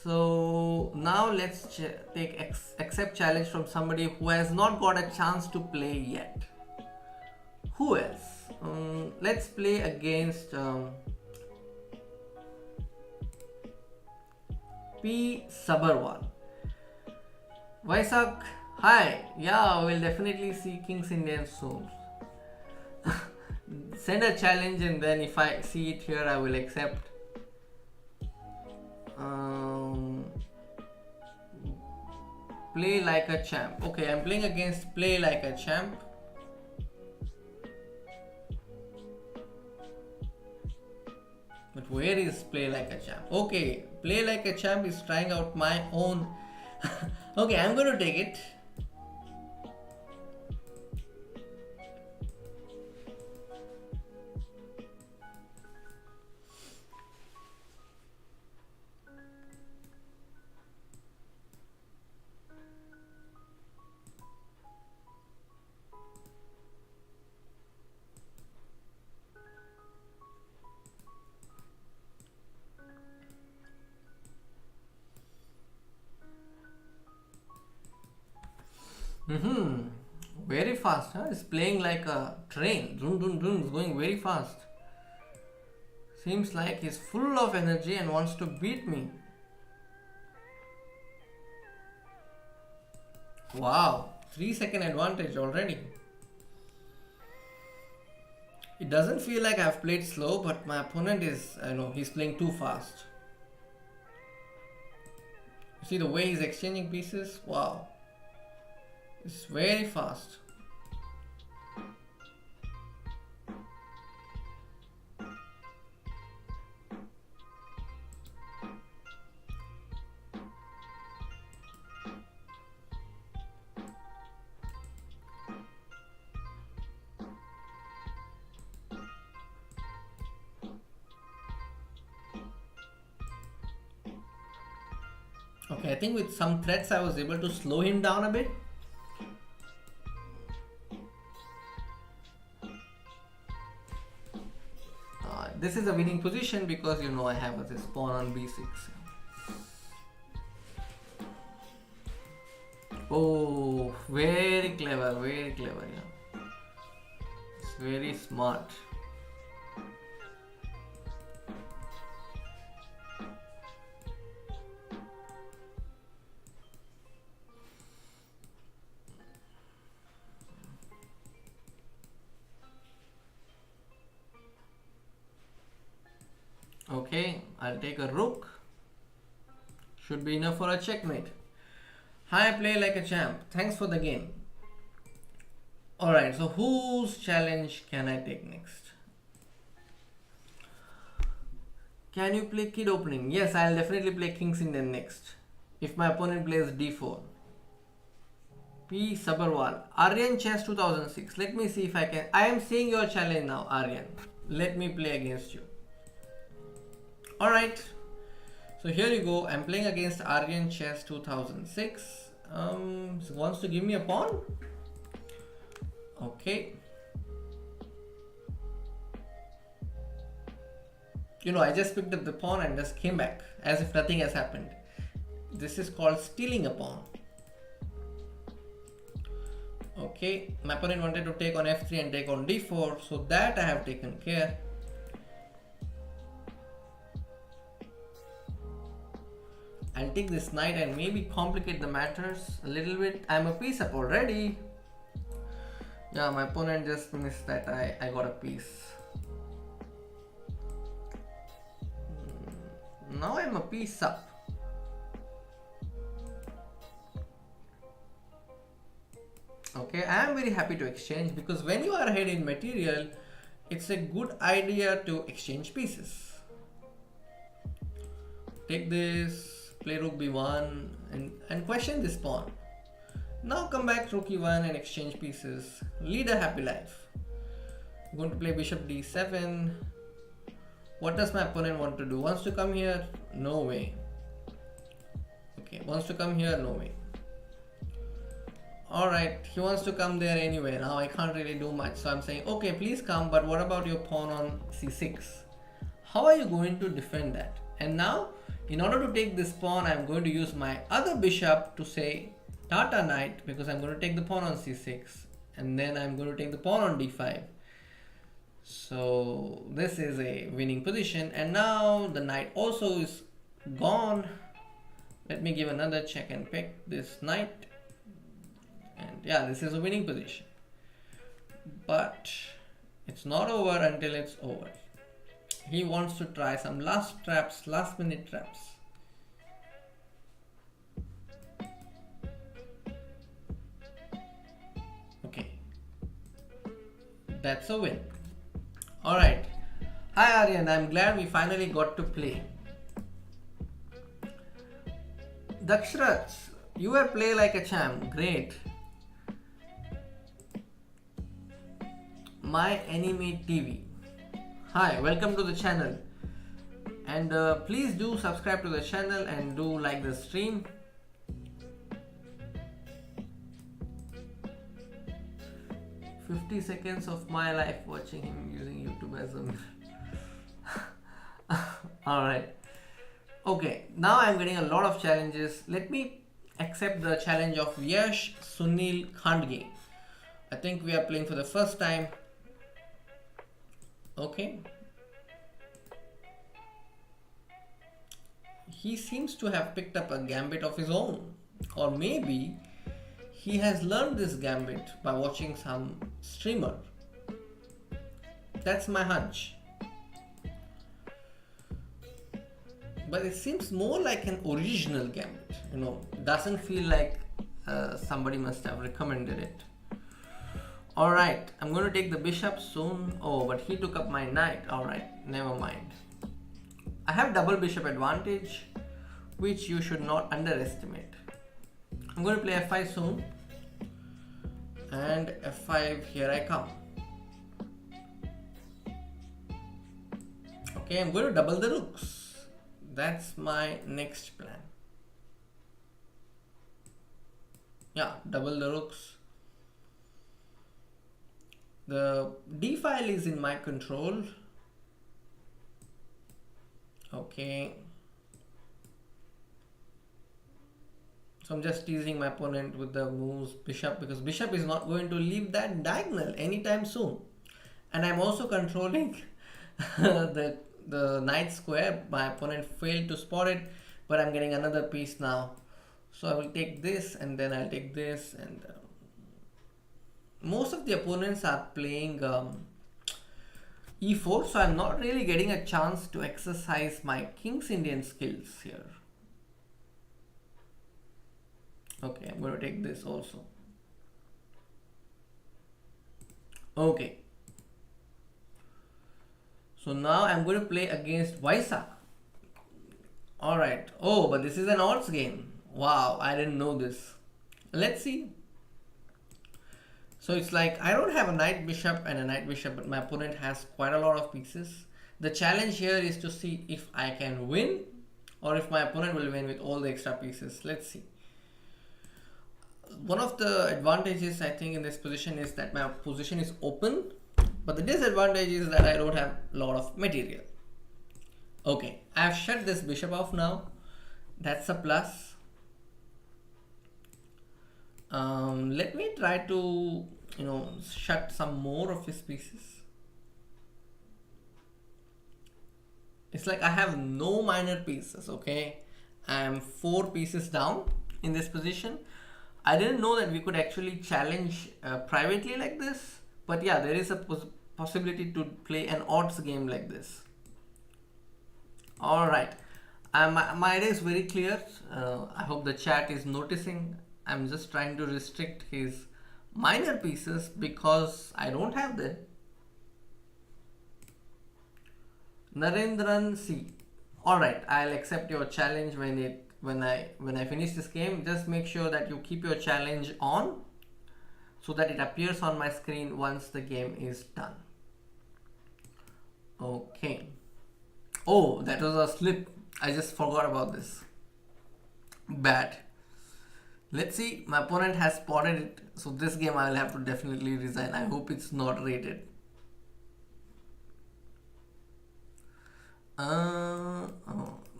Speaker 1: So now let's take accept challenge from somebody who has not got a chance to play yet. Who else? Let's play against P. Sabarwal. Vaisak, hi. Yeah, we'll definitely see Kings Indian soon. Send a challenge and then if I see it here, I will accept. Play like a champ. Okay, I'm playing against Play Like a Champ. But where is Play Like a Champ? Okay, Play Like a Champ is trying out my own. Okay, I'm going to take it. Very fast, huh? It's playing like a train. Dun, dun, dun. It's going very fast. Seems like he's full of energy and wants to beat me. Wow, 3-second advantage already. It doesn't feel like I've played slow, but my opponent is, he's playing too fast. See the way he's exchanging pieces? Wow. It's very fast. Okay, I think with some threats I was able to slow him down a bit. This is a winning position because I have this pawn on b6. Oh, very clever, yeah. It's very smart. Okay, I'll take a rook. Should be enough for a checkmate. Hi, Play Like a Champ. Thanks for the game. Alright, so whose challenge can I take next? Can you play kid opening? Yes, I'll definitely play Kings Indian next. If my opponent plays d4. P. Sabarwal. Aryan Chess 2006. Let me see if I can. I am seeing your challenge now, Aryan. Let me play against you. Alright, so here you go. I'm playing against Aryan Chess 2006. So wants to give me a pawn. Okay. I just picked up the pawn and just came back as if nothing has happened. This is called stealing a pawn. Okay, my opponent wanted to take on f3 and take on d4, so that I have taken care. I'll take this knight and maybe complicate the matters a little bit. I'm a piece up already. Yeah, my opponent just missed that. I got a piece. Now I'm a piece up. Okay, I am very happy to exchange because when you are ahead in material, it's a good idea to exchange pieces. Take this. Play rook b1 and question this pawn. Now come back rook e1 and exchange pieces. Lead a happy life. I'm going to play bishop d7. What does my opponent want to do? Wants to come here? No way. Okay, wants to come here? No way. Alright, he wants to come there anyway. Now I can't really do much. So I'm saying, okay, please come, but what about your pawn on c6? How are you going to defend that? And now, in order to take this pawn, I'm going to use my other bishop to say Tata knight, because I'm going to take the pawn on c6 and then I'm going to take the pawn on d5. So this is a winning position, and now the knight also is gone. Let me give another check and pick this knight, and yeah, this is a winning position. But it's not over until it's over. He wants to try some last traps, last minute traps. Okay, that's a win. Alright. Hi Aryan, I'm glad we finally got to play. Dakshraj, you are play like a champ. Great. My Enemy TV. Hi, welcome to the channel. And please do subscribe to the channel and do like the stream. "50 seconds of my life watching him using YouTube as a mirror." Alright. Okay, now I'm getting a lot of challenges. Let me accept the challenge of Yash Sunil Khandge. I think we are playing for the first time. Okay. He seems to have picked up a gambit of his own. Or maybe he has learned this gambit by watching some streamer. That's my hunch. But it seems more like an original gambit. Doesn't feel like somebody must have recommended it. Alright, I'm going to take the bishop soon. Oh, but he took up my knight. Alright, never mind. I have double bishop advantage, which you should not underestimate. I'm going to play f5 soon. And f5, here I come. Okay, I'm going to double the rooks. That's my next plan. Yeah, double the rooks. The d file is in my control. Okay. So I'm just teasing my opponent with the moves bishop, because bishop is not going to leave that diagonal anytime soon. And I'm also controlling the knight square. My opponent failed to spot it, but I'm getting another piece now. So I will take this, and then I'll take this, and most of the opponents are playing e4, so I'm not really getting a chance to exercise my King's Indian skills here. Okay, I'm going to take this also. Okay. So now I'm going to play against Vaisa. Alright. Oh, but this is an odds game. Wow, I didn't know this. Let's see. So it's like I don't have a knight bishop and a knight bishop, but my opponent has quite a lot of pieces. The challenge here is to see if I can win or if my opponent will win with all the extra pieces. Let's see. One of the advantages I think in this position is that my position is open, but the disadvantage is that I don't have a lot of material. Okay, I've shut this bishop off now. That's a plus. Let me try to shut some more of his pieces. It's like I have no minor pieces. Okay, I'm 4 pieces down in this position. I didn't know that we could actually challenge privately like this, but yeah, there is a possibility to play an odds game like this. Alright, my idea is very clear. I hope the chat is noticing. I'm just trying to restrict his minor pieces because I don't have them. Narendran C. Alright, I'll accept your challenge when I finish this game. Just make sure that you keep your challenge on so that it appears on my screen once the game is done. Okay. Oh, that was a slip. I just forgot about this. Bad. Let's see. My opponent has spotted it. So this game I will have to definitely resign. I hope it's not rated.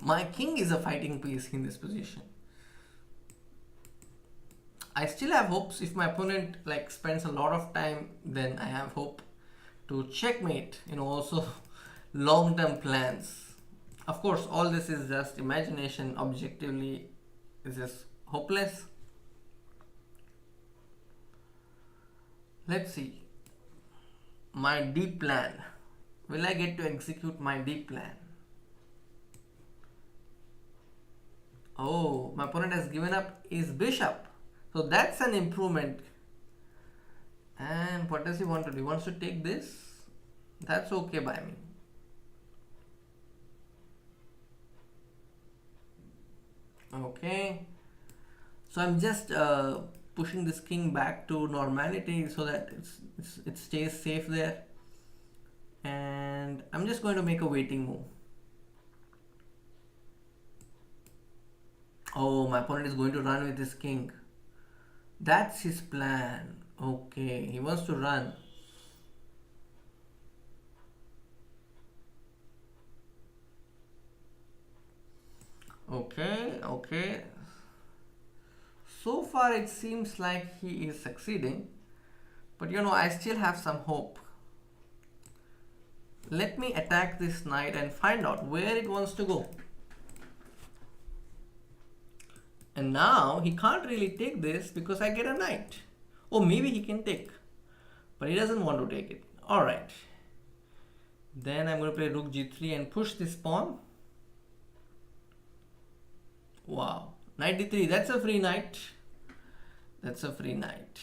Speaker 1: My king is a fighting piece in this position. I still have hopes. If my opponent spends a lot of time, then I have hope to checkmate, also long-term plans. Of course, all this is just imagination. Objectively, it's just hopeless. Let's see. My deep plan. Will I get to execute my deep plan? Oh, my opponent has given up his bishop. So that's an improvement. And what does he want to do? He wants to take this. That's okay by me. Okay. So I'm just pushing this king back to normality so that it stays safe there. And I'm just going to make a waiting move. Oh, my opponent is going to run with his king. That's his plan. Okay, he wants to run. Okay. So far it seems like he is succeeding. But I still have some hope. Let me attack this knight and find out where it wants to go. And now he can't really take this because I get a knight. Or maybe he can take. But he doesn't want to take it. Alright. Then I'm going to play rook g3 and push this pawn. Wow. Knight d3. That's a free knight. That's a free knight.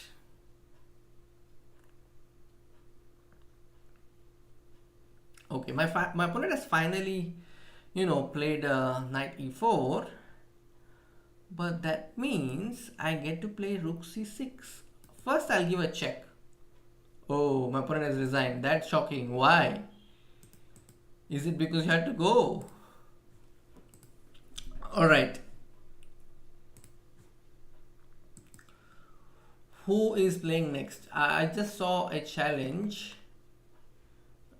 Speaker 1: Okay, my opponent has finally, played knight e4. But that means I get to play rook c6. First, I'll give a check. Oh, my opponent has resigned. That's shocking. Why? Is it because you had to go? Alright. Who is playing next? I just saw a challenge.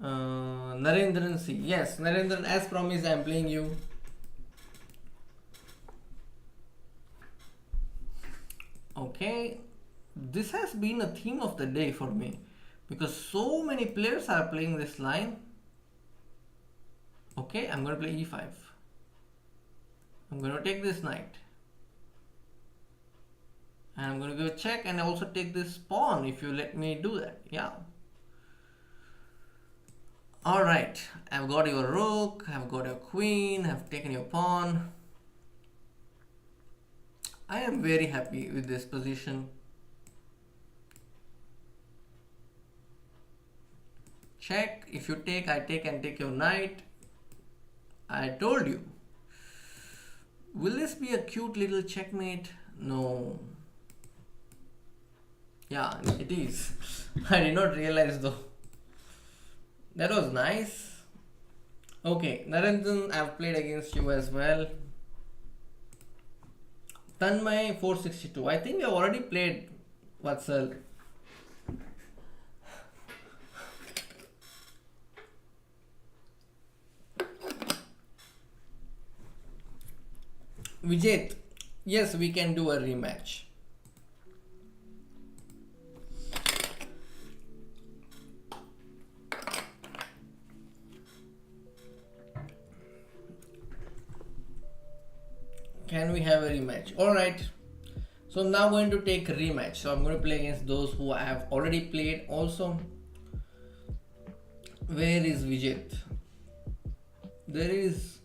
Speaker 1: Narendran C. Yes, Narendran, as promised, I am playing you. Okay, this has been a theme of the day for me because so many players are playing this line. Okay, I'm going to play e5. I'm going to take this knight. And I'm going to give a check and also take this pawn if you let me do that. Yeah. Alright, I've got your rook, I've got your queen, I've taken your pawn. I am very happy with this position. Check. If you take, I take and take your knight. I told you. Will this be a cute little checkmate? No. Yeah, it is. I did not realize though. That was nice. Okay, Narendran, I've played against you as well. Tanmay 462. I think we have already played Vatsal. Vijay, yes, we can do a rematch. Can we have a rematch? Alright. So I'm now going to take a rematch. So I'm going to play against those who I have already played also. Where is Vijay? There is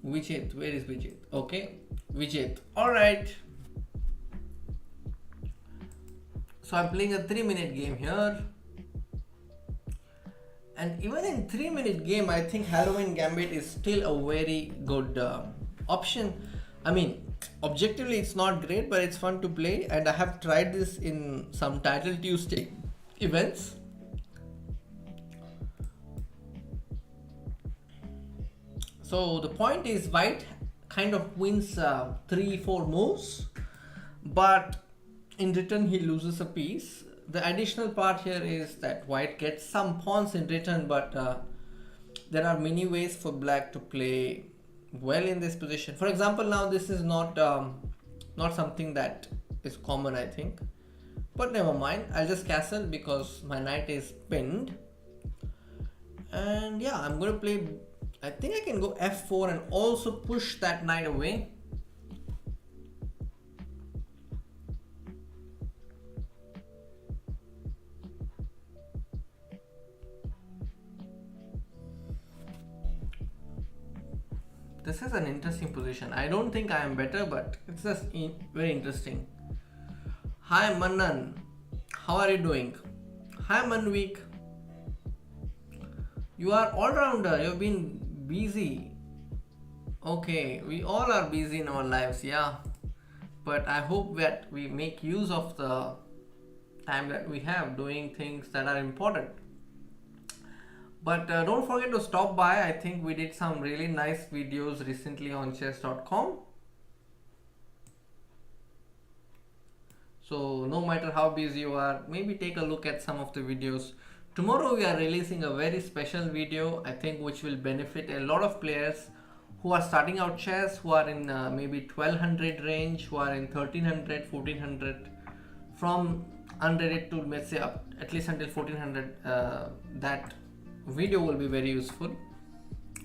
Speaker 1: Vijay. Where is Vijay? Okay. Vijay. Alright. So I'm playing a 3-minute game here. And even in 3-minute game, I think Heroine Gambit is still a very good option. I mean, objectively it's not great, but it's fun to play, and I have tried this in some Title Tuesday events. So the point is, white kind of wins 3-4 moves, but in return he loses a piece. The additional part here is that white gets some pawns in return, but there are many ways for black to play well in this position. For example, now this is not something that is common, I think, but never mind. I'll just castle because my knight is pinned. And yeah, I'm going to play, I think I can go f4 and also push that knight away. This is an interesting position. I don't think I am better, but it's just very interesting. Hi Mannan, how are you doing? Hi Manvik. You are all-rounder, you've been busy. Okay, we all are busy in our lives, yeah. But I hope that we make use of the time that we have doing things that are important. But don't forget to stop by. I think we did some really nice videos recently on chess.com. So no matter how busy you are, maybe take a look at some of the videos. Tomorrow we are releasing a very special video, I think, which will benefit a lot of players who are starting out chess, who are in maybe 1200 range, who are in 1300, 1400, from unrated to, let's say, up at least until 1400. That video will be very useful.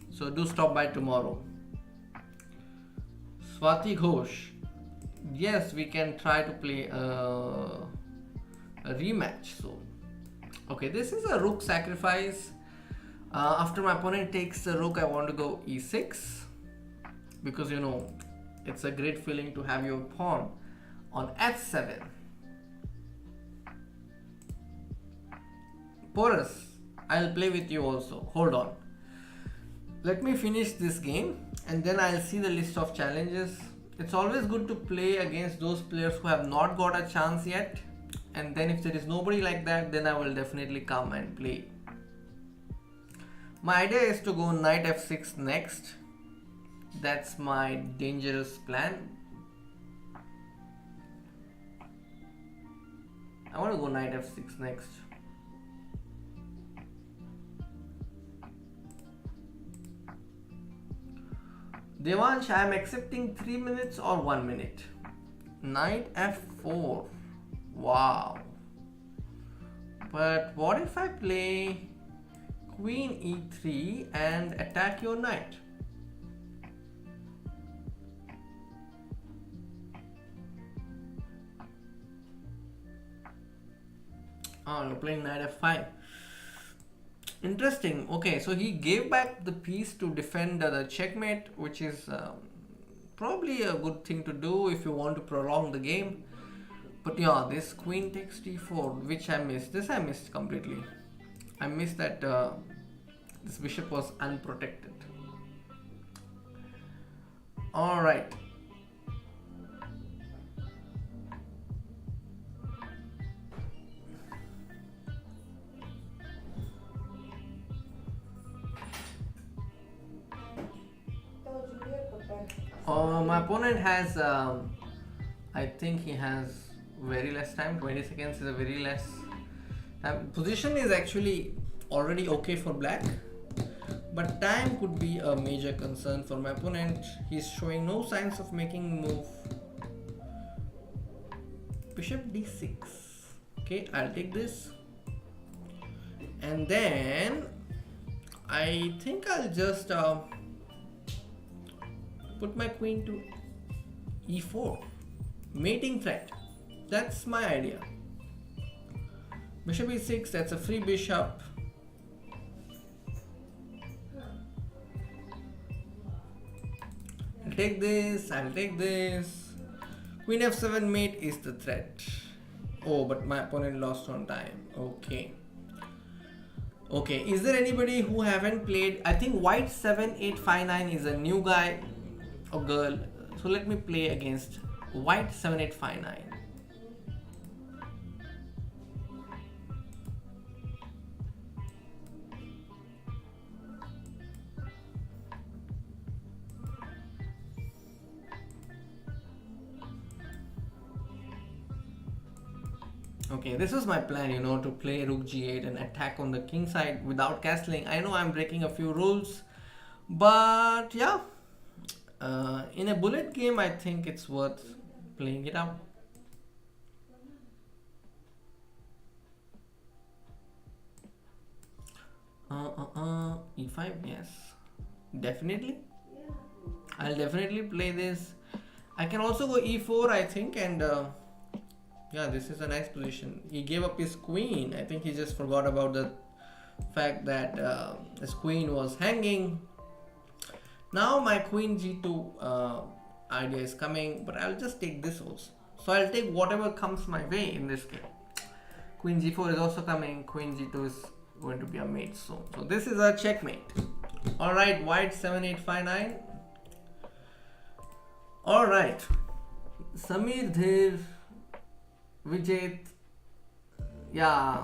Speaker 1: So do stop by tomorrow. Swati Ghosh. Yes, we can try to play a rematch. So, okay, this is a rook sacrifice. After my opponent takes the rook, I want to go e6 because, you know, it's a great feeling to have your pawn on f7. Porus, I'll play with you also. Hold on. Let me finish this game and then I'll see the list of challenges. It's always good to play against those players who have not got a chance yet. And then if there is nobody like that, then I will definitely come and play. My idea is to go knight f6 next. That's my dangerous plan. I want to go knight f6 next. Devansh, I am accepting 3 minutes or 1 minute. Knight f4. Wow. But what if I play queen e3 and attack your knight? Oh, you're playing knight f5. Interesting. Okay, so he gave back the piece to defend the checkmate, which is probably a good thing to do if you want to prolong the game. But yeah, this queen takes d4, which I missed. This I missed completely. I missed that this bishop was unprotected. All right. My opponent has, I think he has very less time. 20 seconds is a very less time. Position is actually already okay for black, but time could be a major concern for my opponent. He's showing no signs of making move. Bishop d6. Okay, I'll take this. And then I think I'll just put my queen to e4. Mating threat. That's my idea. Bishop e6, that's a free bishop. I'll take this, I'll take this. Queen f7 mate is the threat. Oh, but my opponent lost on time. Okay. Okay, is there anybody who haven't played? I think white 7859 is a new guy or girl. So let me play against white 7859. Okay, this was my plan, you know, to play rook g8 and attack on the king side without castling. I know I'm breaking a few rules, but yeah, in a bullet game, I think it's worth playing it out. e5, yes, definitely. I'll definitely play this. I can also go e4, I think, and yeah, this is a nice position. He gave up his queen. I think he just forgot about the fact that his queen was hanging. Now my queen g2 idea is coming, but I'll just take this also. So I'll take whatever comes my way in this game. Queen g4 is also coming. Queen g2 is going to be a mate soon. So this is a checkmate. Alright, white 7859. Alright, Samir Dhir, Vijay. Yeah,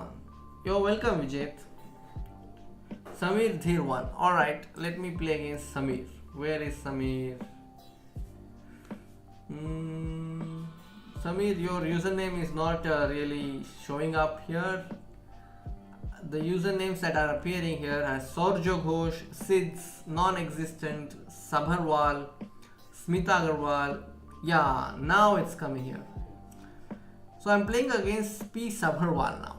Speaker 1: you're welcome, Vijay. Samir Dhir won. Alright, let me play against Samir. Where is Samir? Samir, your username is not really showing up here. The usernames that are appearing here are Sorjo Ghosh, Sids, non-existent, Sabharwal, Smita Agarwal. Yeah, now it's coming here. So I'm playing against P. Sabharwal now.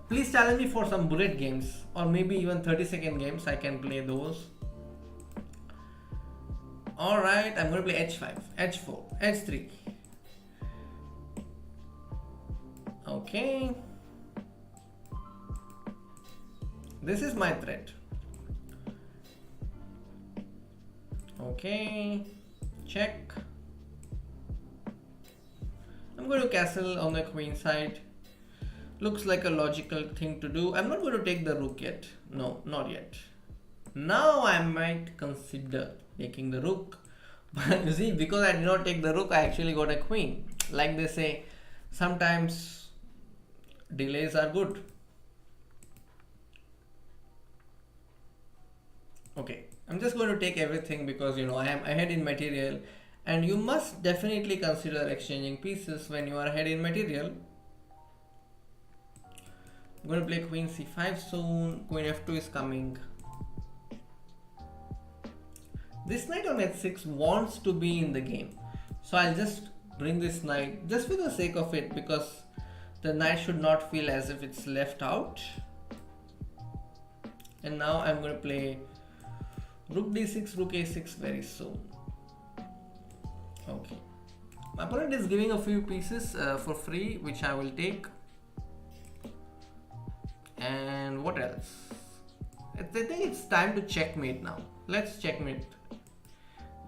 Speaker 1: Please challenge me for some bullet games or maybe even 30-second games. I can play those. Alright, I'm going to play h5, h4, h3. Okay. This is my threat. Okay. Check. I'm going to castle on the queen side. Looks like a logical thing to do. I'm not going to take the rook yet. No, not yet. Now I might consider taking the rook. But you see, because I did not take the rook, I actually got a queen. Like they say, sometimes delays are good. Okay, I'm just going to take everything because I am ahead in material, and you must definitely consider exchanging pieces when you are ahead in material. I'm going to play queen c5 soon. Queen f2 is coming. This knight on h6 wants to be in the game, so I'll just bring this knight just for the sake of it, because the knight should not feel as if it's left out. And now I'm going to play rook d6, rook a6 very soon. Okay, my opponent is giving a few pieces for free, which I will take. And what else? I think it's time to checkmate now. Let's checkmate.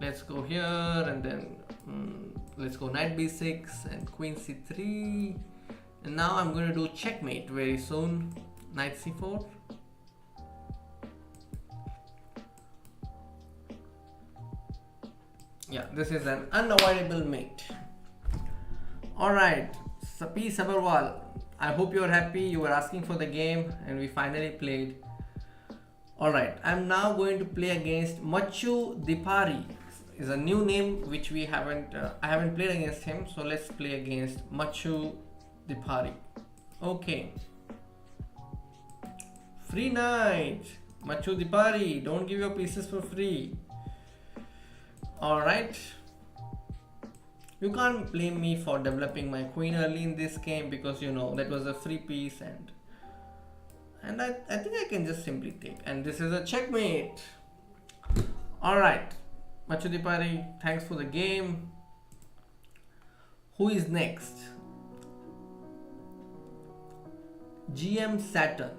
Speaker 1: Let's go here and then let's go knight b6 and queen c3. And now I'm going to do checkmate very soon. Knight c4. Yeah, this is an unavoidable mate. Alright, P. Sabharwal, I hope you're happy. You were asking for the game and we finally played. Alright, I'm now going to play against Machu Dipari. Is a new name which we haven't I haven't played against him, so let's play against Machu Dipari. Okay, free knight. Machu Dipari, don't give your pieces for free. Alright, you can't blame me for developing my queen early in this game, because that was a free piece, and I think I can just simply take, and this is a checkmate. Alright, Machu Dipari, thanks for the game. Who is next? GM Saturn.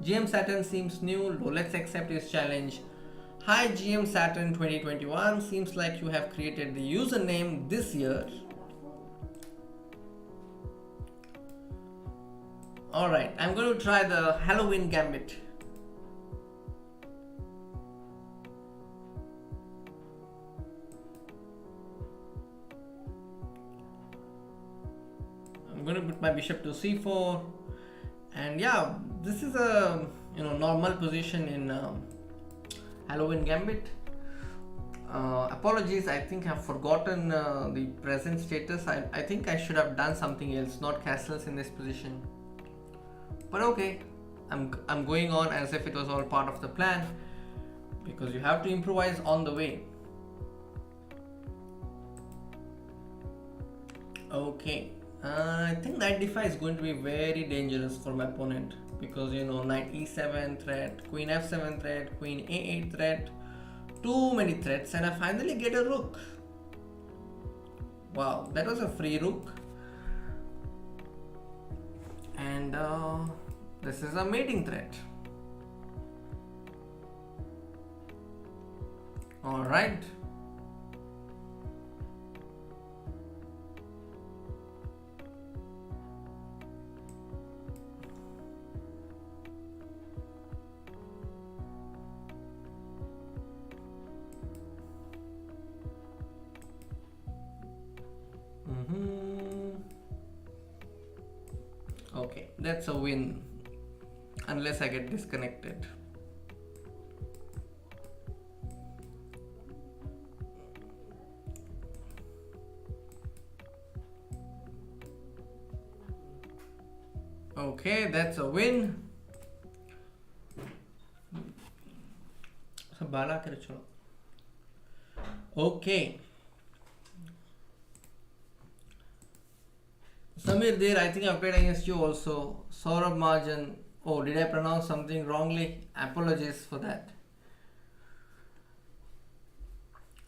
Speaker 1: GM Saturn seems new. Let's accept his challenge. Hi GM Saturn 2021. Seems like you have created the username this year. Alright, I'm going to try the Halloween Gambit. I'm going to put my bishop to c4, and yeah, this is a normal position in Halloween Gambit. Apologies, I think I've forgotten the present status. I think I should have done something else, not castles in this position. But okay, I'm going on as if it was all part of the plan, because you have to improvise on the way. Okay, I think knight d5 is going to be very dangerous for my opponent because knight e7 threat, queen f7 threat, queen a8 threat, too many threats, and I finally get a rook. Wow, that was a free rook. And this is a mating threat. All right. Okay, that's a win unless I get disconnected. Okay, that's a win. Okay. Samir there, I think I played against you also. Saurabh Majan. Oh, did I pronounce something wrongly? Apologies for that.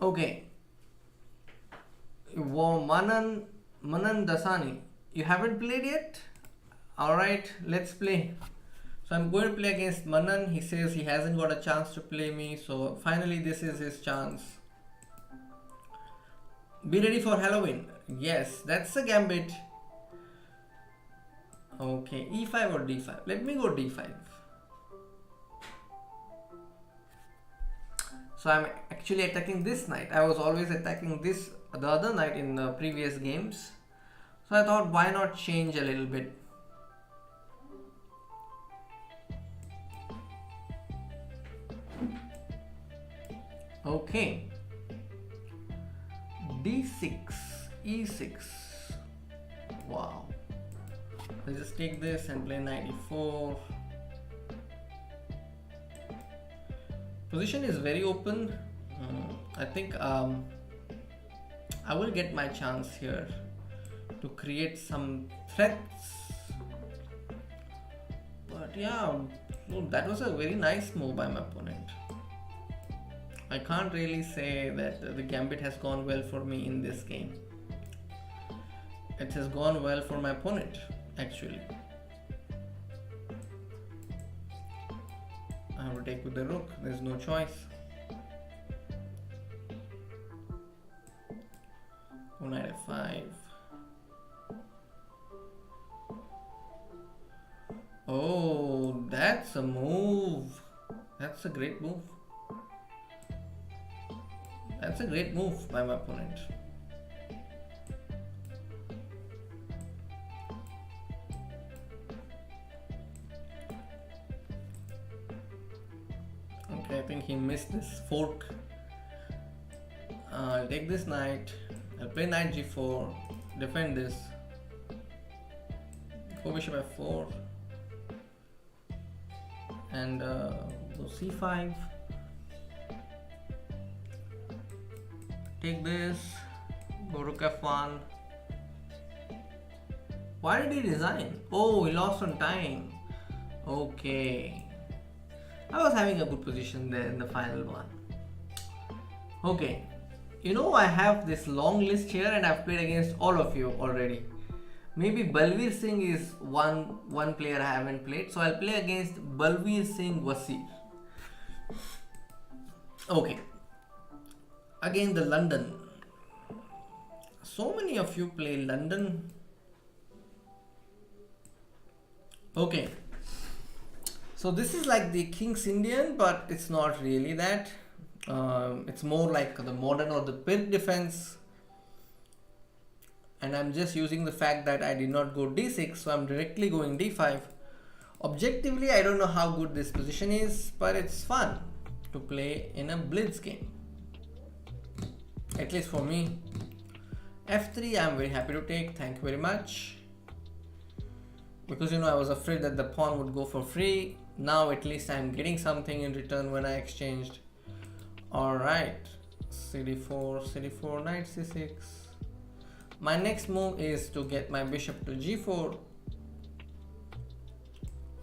Speaker 1: Okay. Manan Dasani. You haven't played yet? Alright, let's play. So I'm going to play against Manan. He says he hasn't got a chance to play me. So finally this is his chance. Be ready for Halloween. Yes, that's a gambit. Okay, e5 or d5? Let me go d5. So I'm actually attacking this knight. I was always attacking the other knight in the previous games. So I thought, why not change a little bit? Okay. d6, e6. Wow. Let's just take this and play knight e4. Position is very open. I think I will get my chance here to create some threats. But yeah, that was a very nice move by my opponent. I can't really say that the gambit has gone well for me in this game. It has gone well for my opponent, actually. I have to take with the rook, there's no choice. Knight f5. Oh, that's a move. That's a great move. That's a great move by my opponent. Okay, I think he missed this fork. I'll take this knight. I'll play knight g4. Defend this. Go bishop f4. And go c5. Take this. Go rook f1. Why did he resign? Oh, he lost on time. Okay. I was having a good position there in the final one. Okay. I have this long list here and I've played against all of you already. Maybe Balveer Singh is one player I haven't played. So I'll play against Balveer Singh Wasir. Okay. Again the London. So many of you play London. Okay. So this is like the King's Indian, but it's not really that. It's more like the modern or the pin defense. And I'm just using the fact that I did not go d6, so I'm directly going d5. Objectively, I don't know how good this position is, but it's fun to play in a blitz game. At least for me. f3, I'm very happy to take. Thank you very much. Because I was afraid that the pawn would go for free. Now at least I'm getting something in return when I exchanged. Alright. cd4, knight c6. My next move is to get my bishop to g4.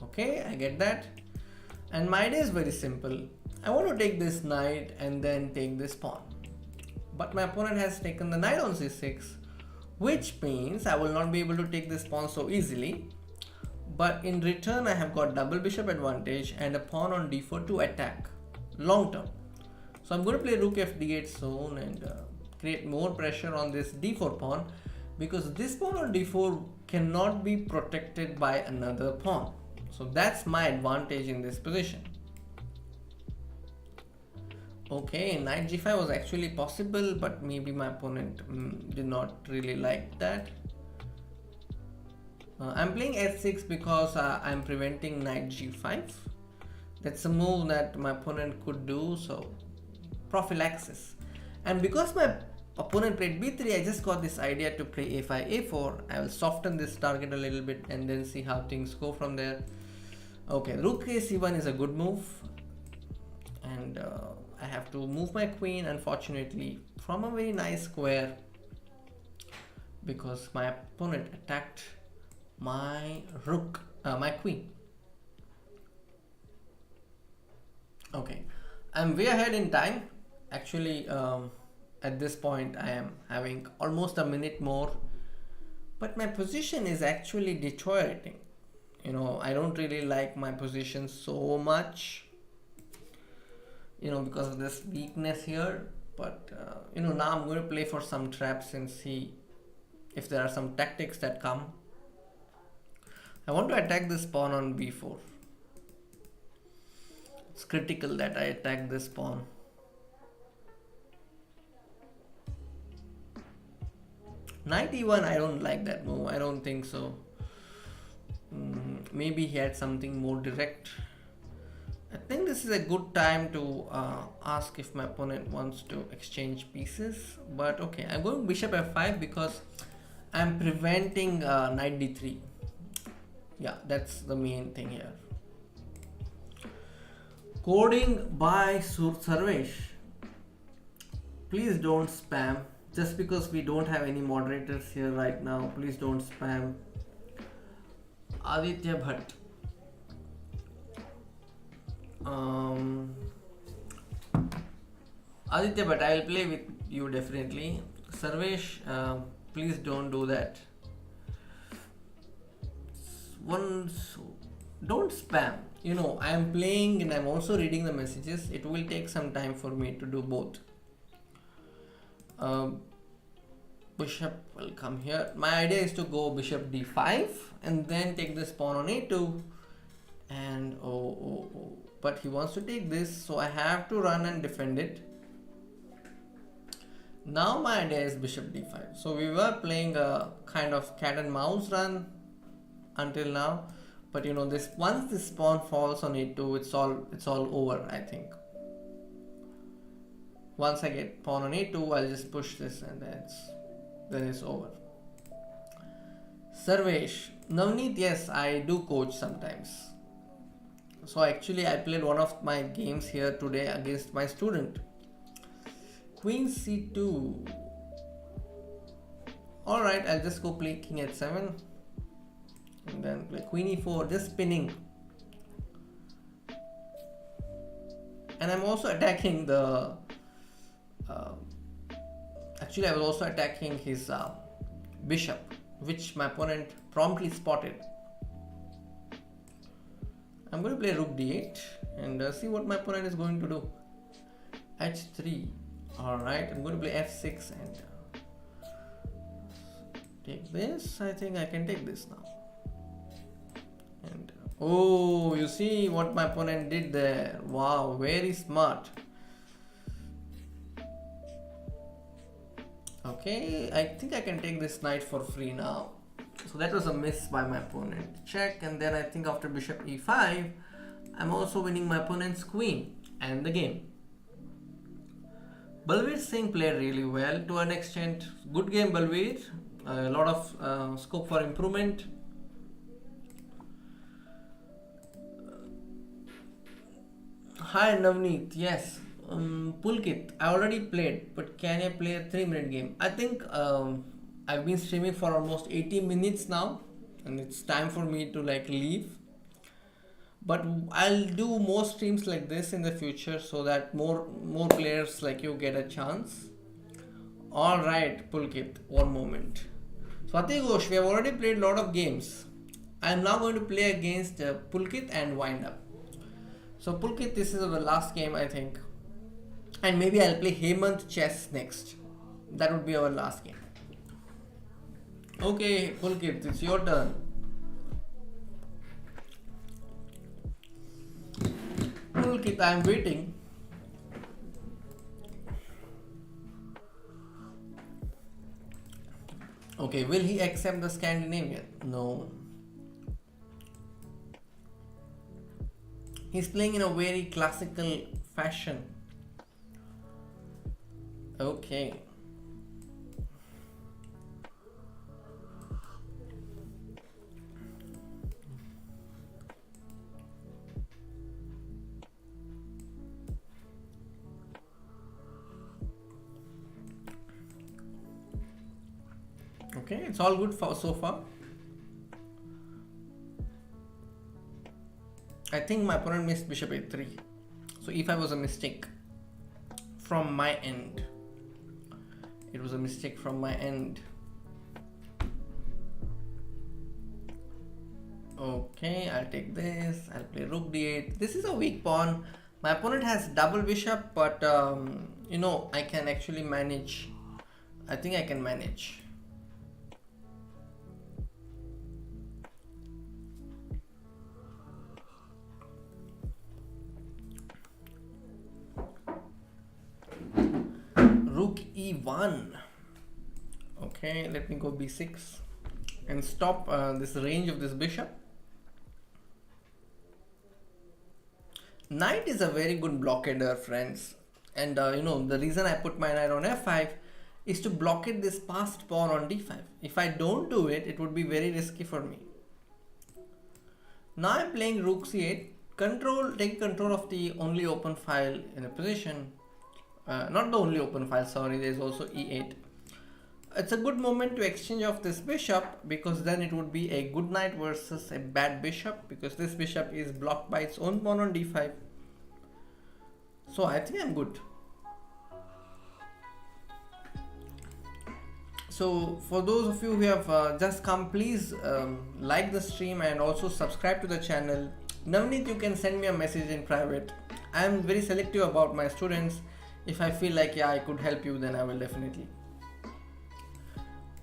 Speaker 1: Okay, I get that. And my idea is very simple. I want to take this knight and then take this pawn. But my opponent has taken the knight on c6, which means I will not be able to take this pawn so easily. But in return, I have got double bishop advantage and a pawn on d4 to attack long term. So I'm going to play rook f d8 soon and create more pressure on this d4 pawn, because this pawn on d4 cannot be protected by another pawn. So that's my advantage in this position. Okay, knight g5 was actually possible, but maybe my opponent did not really like that. I'm playing f6 because I'm preventing knight g5. That's a move that my opponent could do, so prophylaxis. And because my opponent played b3, I just got this idea to play a5, a4. I will soften this target a little bit and then see how things go from there. Okay, rook a c1 is a good move, and I have to move my queen, unfortunately, from a very nice square because my opponent attacked my rook, my queen. Okay, I'm way ahead in time. Actually, at this point, I am having almost a minute more, but my position is actually deteriorating. You know, I don't really like my position so much, you know, because of this weakness here. But, you know, now I'm going to play for some traps and see if there are some tactics that come. I want to attack this pawn on b4. It's critical that I attack this pawn. Knight e1, I don't like that move. I don't think so. Maybe he had something more direct. I think this is a good time to ask if my opponent wants to exchange pieces. But okay, I'm going bishop f5 because I'm preventing knight d3. Yeah, that's the main thing here. Coding by Sarvesh. Please don't spam. Just because we don't have any moderators here right now, please don't spam. Aditya Bhatt. Aditya Bhatt, I'll play with you definitely. Sarvesh, please don't do that. Don't spam. You know, I am playing and I'm also reading the messages. It will take some time for me to do both. Bishop will come here. My idea is to go bishop d5 and then take this pawn on a2. And but he wants to take this, so I have to run and defend it. Now my idea is bishop d5. So we were playing a kind of cat and mouse run until now, but you know, this once this pawn falls on a2, it's all over, I think. Once I get pawn on a2, I'll just push this and then it's over. Sarvesh, Navneet, yes, I do coach sometimes. So actually I played one of my games here today against my student. Queen c2. Alright, I'll just go play king h7 and then play queen e4, just spinning. And I'm also attacking the actually I was also attacking his bishop, which my opponent promptly spotted. I'm going to play rook d8 and see what my opponent is going to do. h3. Alright, I'm going to play f6 and take this. I think I can take this now. And oh, you see what my opponent did there. Wow, very smart. Okay, I think I can take this knight for free now. So that was a miss by my opponent. Check, and then I think after bishop e5, I'm also winning my opponent's queen and the game. Balveer Singh played really well to an extent. Good game, Balveer. A lot of scope for improvement. Hi Navneet, yes. Pulkit, I already played, but can I play a 3-minute game? I think I've been streaming for almost 80 minutes now, and it's time for me to like leave. But I'll do more streams like this in the future so that more players like you get a chance. All right, Pulkit, one moment. Swati Ghosh, we have already played a lot of games. I'm now going to play against Pulkit and wind up. So Pulkit, this is the last game I think, and maybe I'll play Hemant chess next. That would be our last game. Okay, Pulkit, it's your turn. Pulkit, I'm waiting. Okay, will he accept the Scandinavian? No. He's playing in a very classical fashion. Okay. Okay, it's all good for so far. I think my opponent missed bishop a3. So e5 was a mistake from my end. It was a mistake from my end. Okay, I'll take this. I'll play rook d8. This is a weak pawn. My opponent has double bishop, but you know, I can actually manage. I think I can manage. Rook e1. Okay, let me go b6 and stop this range of this bishop. Knight is a very good blockader, friends, and you know, the reason I put my knight on f5 is to blockade this passed pawn on d5. If I don't do it, it would be very risky for me. Now I'm playing rook c8. Take control of the only open file in a position. Not the only open file, sorry, there is also e8. It's a good moment to exchange off this bishop, because then it would be a good knight versus a bad bishop, because this bishop is blocked by its own pawn on d5. So I think I'm good. So for those of you who have just come, please like the stream and also subscribe to the channel. Navneet, you can send me a message in private. I am very selective about my students. If I feel like, yeah, I could help you, then I will definitely.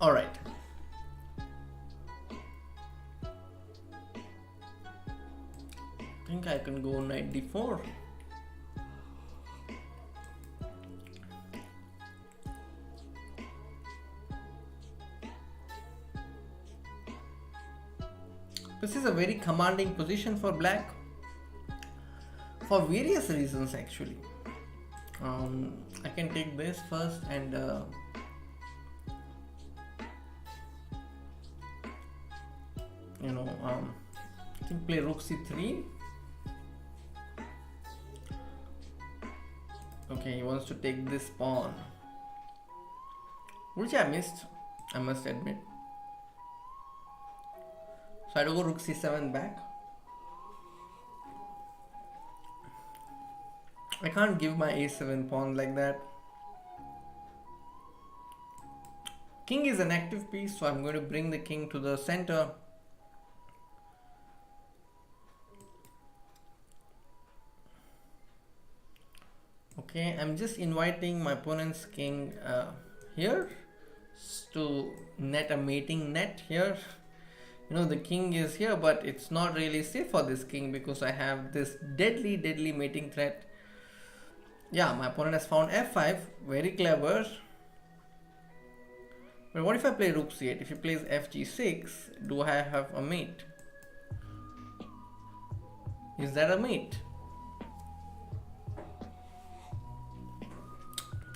Speaker 1: All right. I think I can go knight d4. This is a very commanding position for black, for various reasons actually. I can take this first and you know, I think play rook c3. Okay, he wants to take this pawn, which I missed, I must admit. So I have to go rook c7 back. I can't give my a7 pawn like that. King is an active piece, so I'm going to bring the king to the center. Okay, I'm just inviting my opponent's king here to net a mating net here. You know, the king is here, but it's not really safe for this king because I have this deadly mating threat. Yeah, my opponent has found f5, very clever. But what if I play rook c8? If he plays fg6, do I have a mate? Is that a mate?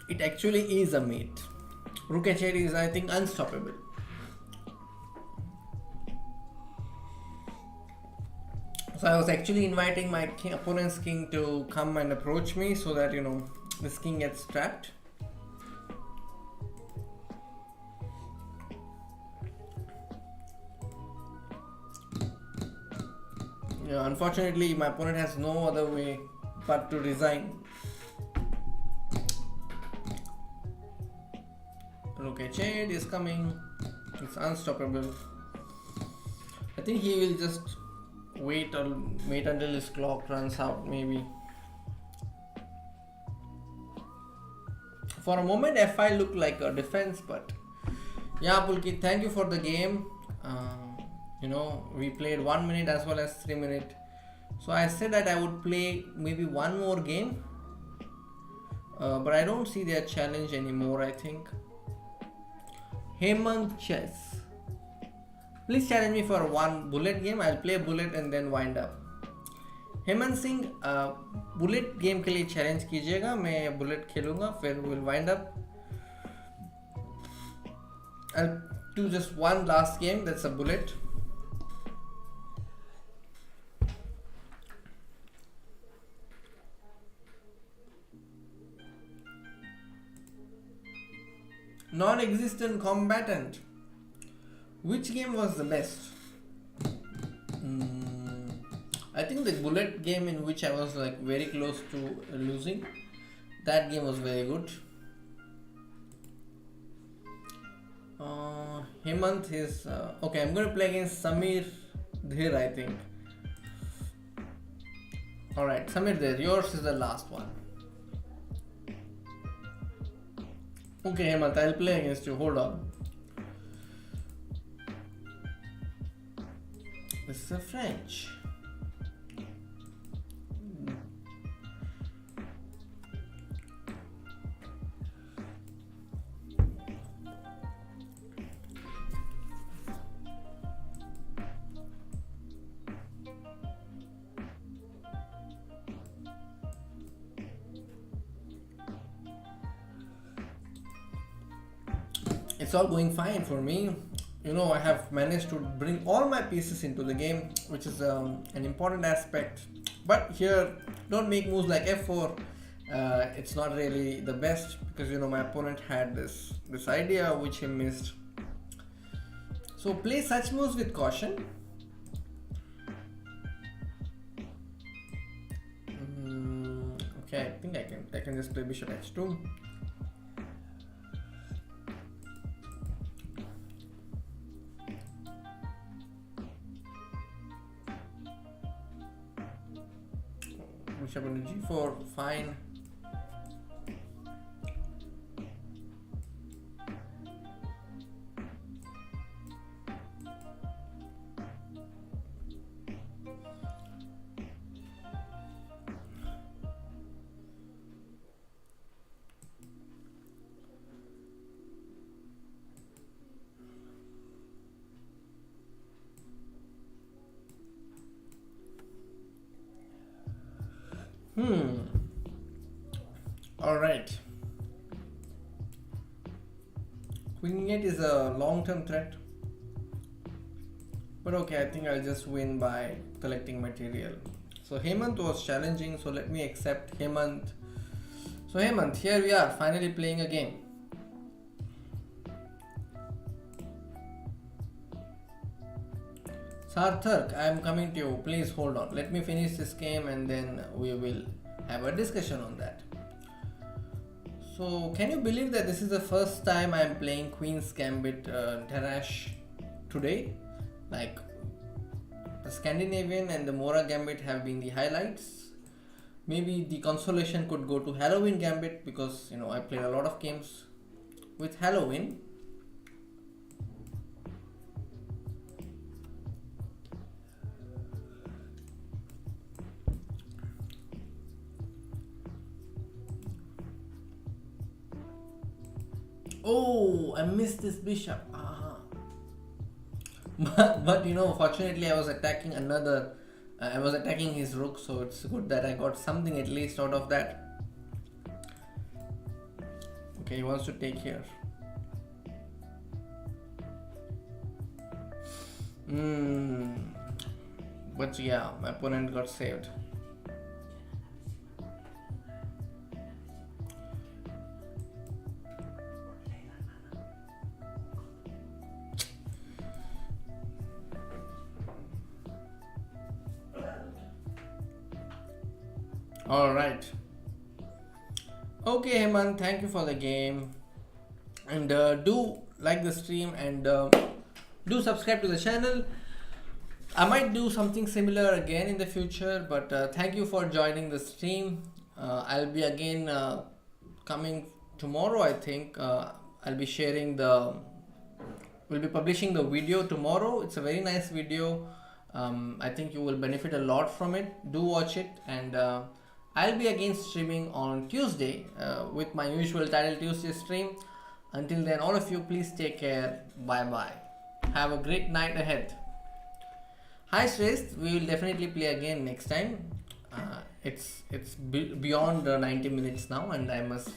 Speaker 1: It actually is a mate. Rook h8 is, I think, unstoppable. So I was actually inviting my opponent's king to come and approach me so that, you know, this king gets trapped. Unfortunately, my opponent has no other way but to resign. Rook h8 is coming. It's unstoppable. I think he will just wait until his clock runs out, maybe. For a moment, f5 looked like a defense, but yeah, Pulkit, thank you for the game. We played 1 minute as well as 3 minutes. So I said that I would play maybe one more game, but I don't see their challenge anymore, I think. Hemant Chess, please challenge me for one bullet game. I'll play bullet and then wind up. Hemant Singh bullet game के लिए challenge कीजिएगा, मैं bullet खेलूंगा, फिर will wind up. I'll do just one last game, that's a bullet. Non-existent combatant. Which game was the best? I think the bullet game in which I was like very close to losing, that game was very good. Hemant is okay. I'm going to play against Samir Dhir, I think. All right, Samir Dhir, yours is the last one. Okay, Hemant, I'll play against you. Hold on. This is a French. It's all going fine for me. I have managed to bring all my pieces into the game, which is an important aspect. But here, don't make moves like f4. It's not really the best because my opponent had this idea which he missed. So play such moves with caution. Okay, I think I can just play bishop h2. Bishop into g4, fine. All right. Queen 8 is a long-term threat, but okay, I think I'll just win by collecting material. So Hemant was challenging, so let me accept Hemant. So Hemant, here we are, finally playing a game. Sarthak, I am coming to you. Please hold on. Let me finish this game and then we will have a discussion on that. So, can you believe that this is the first time I am playing Queen's Gambit Terrash today? Like, the Scandinavian and the Mora Gambit have been the highlights. Maybe the consolation could go to Halloween Gambit because, I played a lot of games with Halloween. Oh, I missed this bishop. But fortunately I was attacking I was attacking his rook, so it's good that I got something at least out of that. Okay, he wants to take here. But yeah, my opponent got saved. All right. Okay, Hemant, thank you for the game. And do like the stream and do subscribe to the channel. I might do something similar again in the future, but thank you for joining the stream. I'll be again coming tomorrow, I think. I'll be sharing the, we'll be publishing the video tomorrow. It's a very nice video. I think you will benefit a lot from it. Do watch it, and I'll be again streaming on Tuesday with my usual Title Tuesday stream. Until then, all of you, please take care. Bye bye. Have a great night ahead. Hi Shrest, we will definitely play again next time. It's beyond 90 minutes now, and I must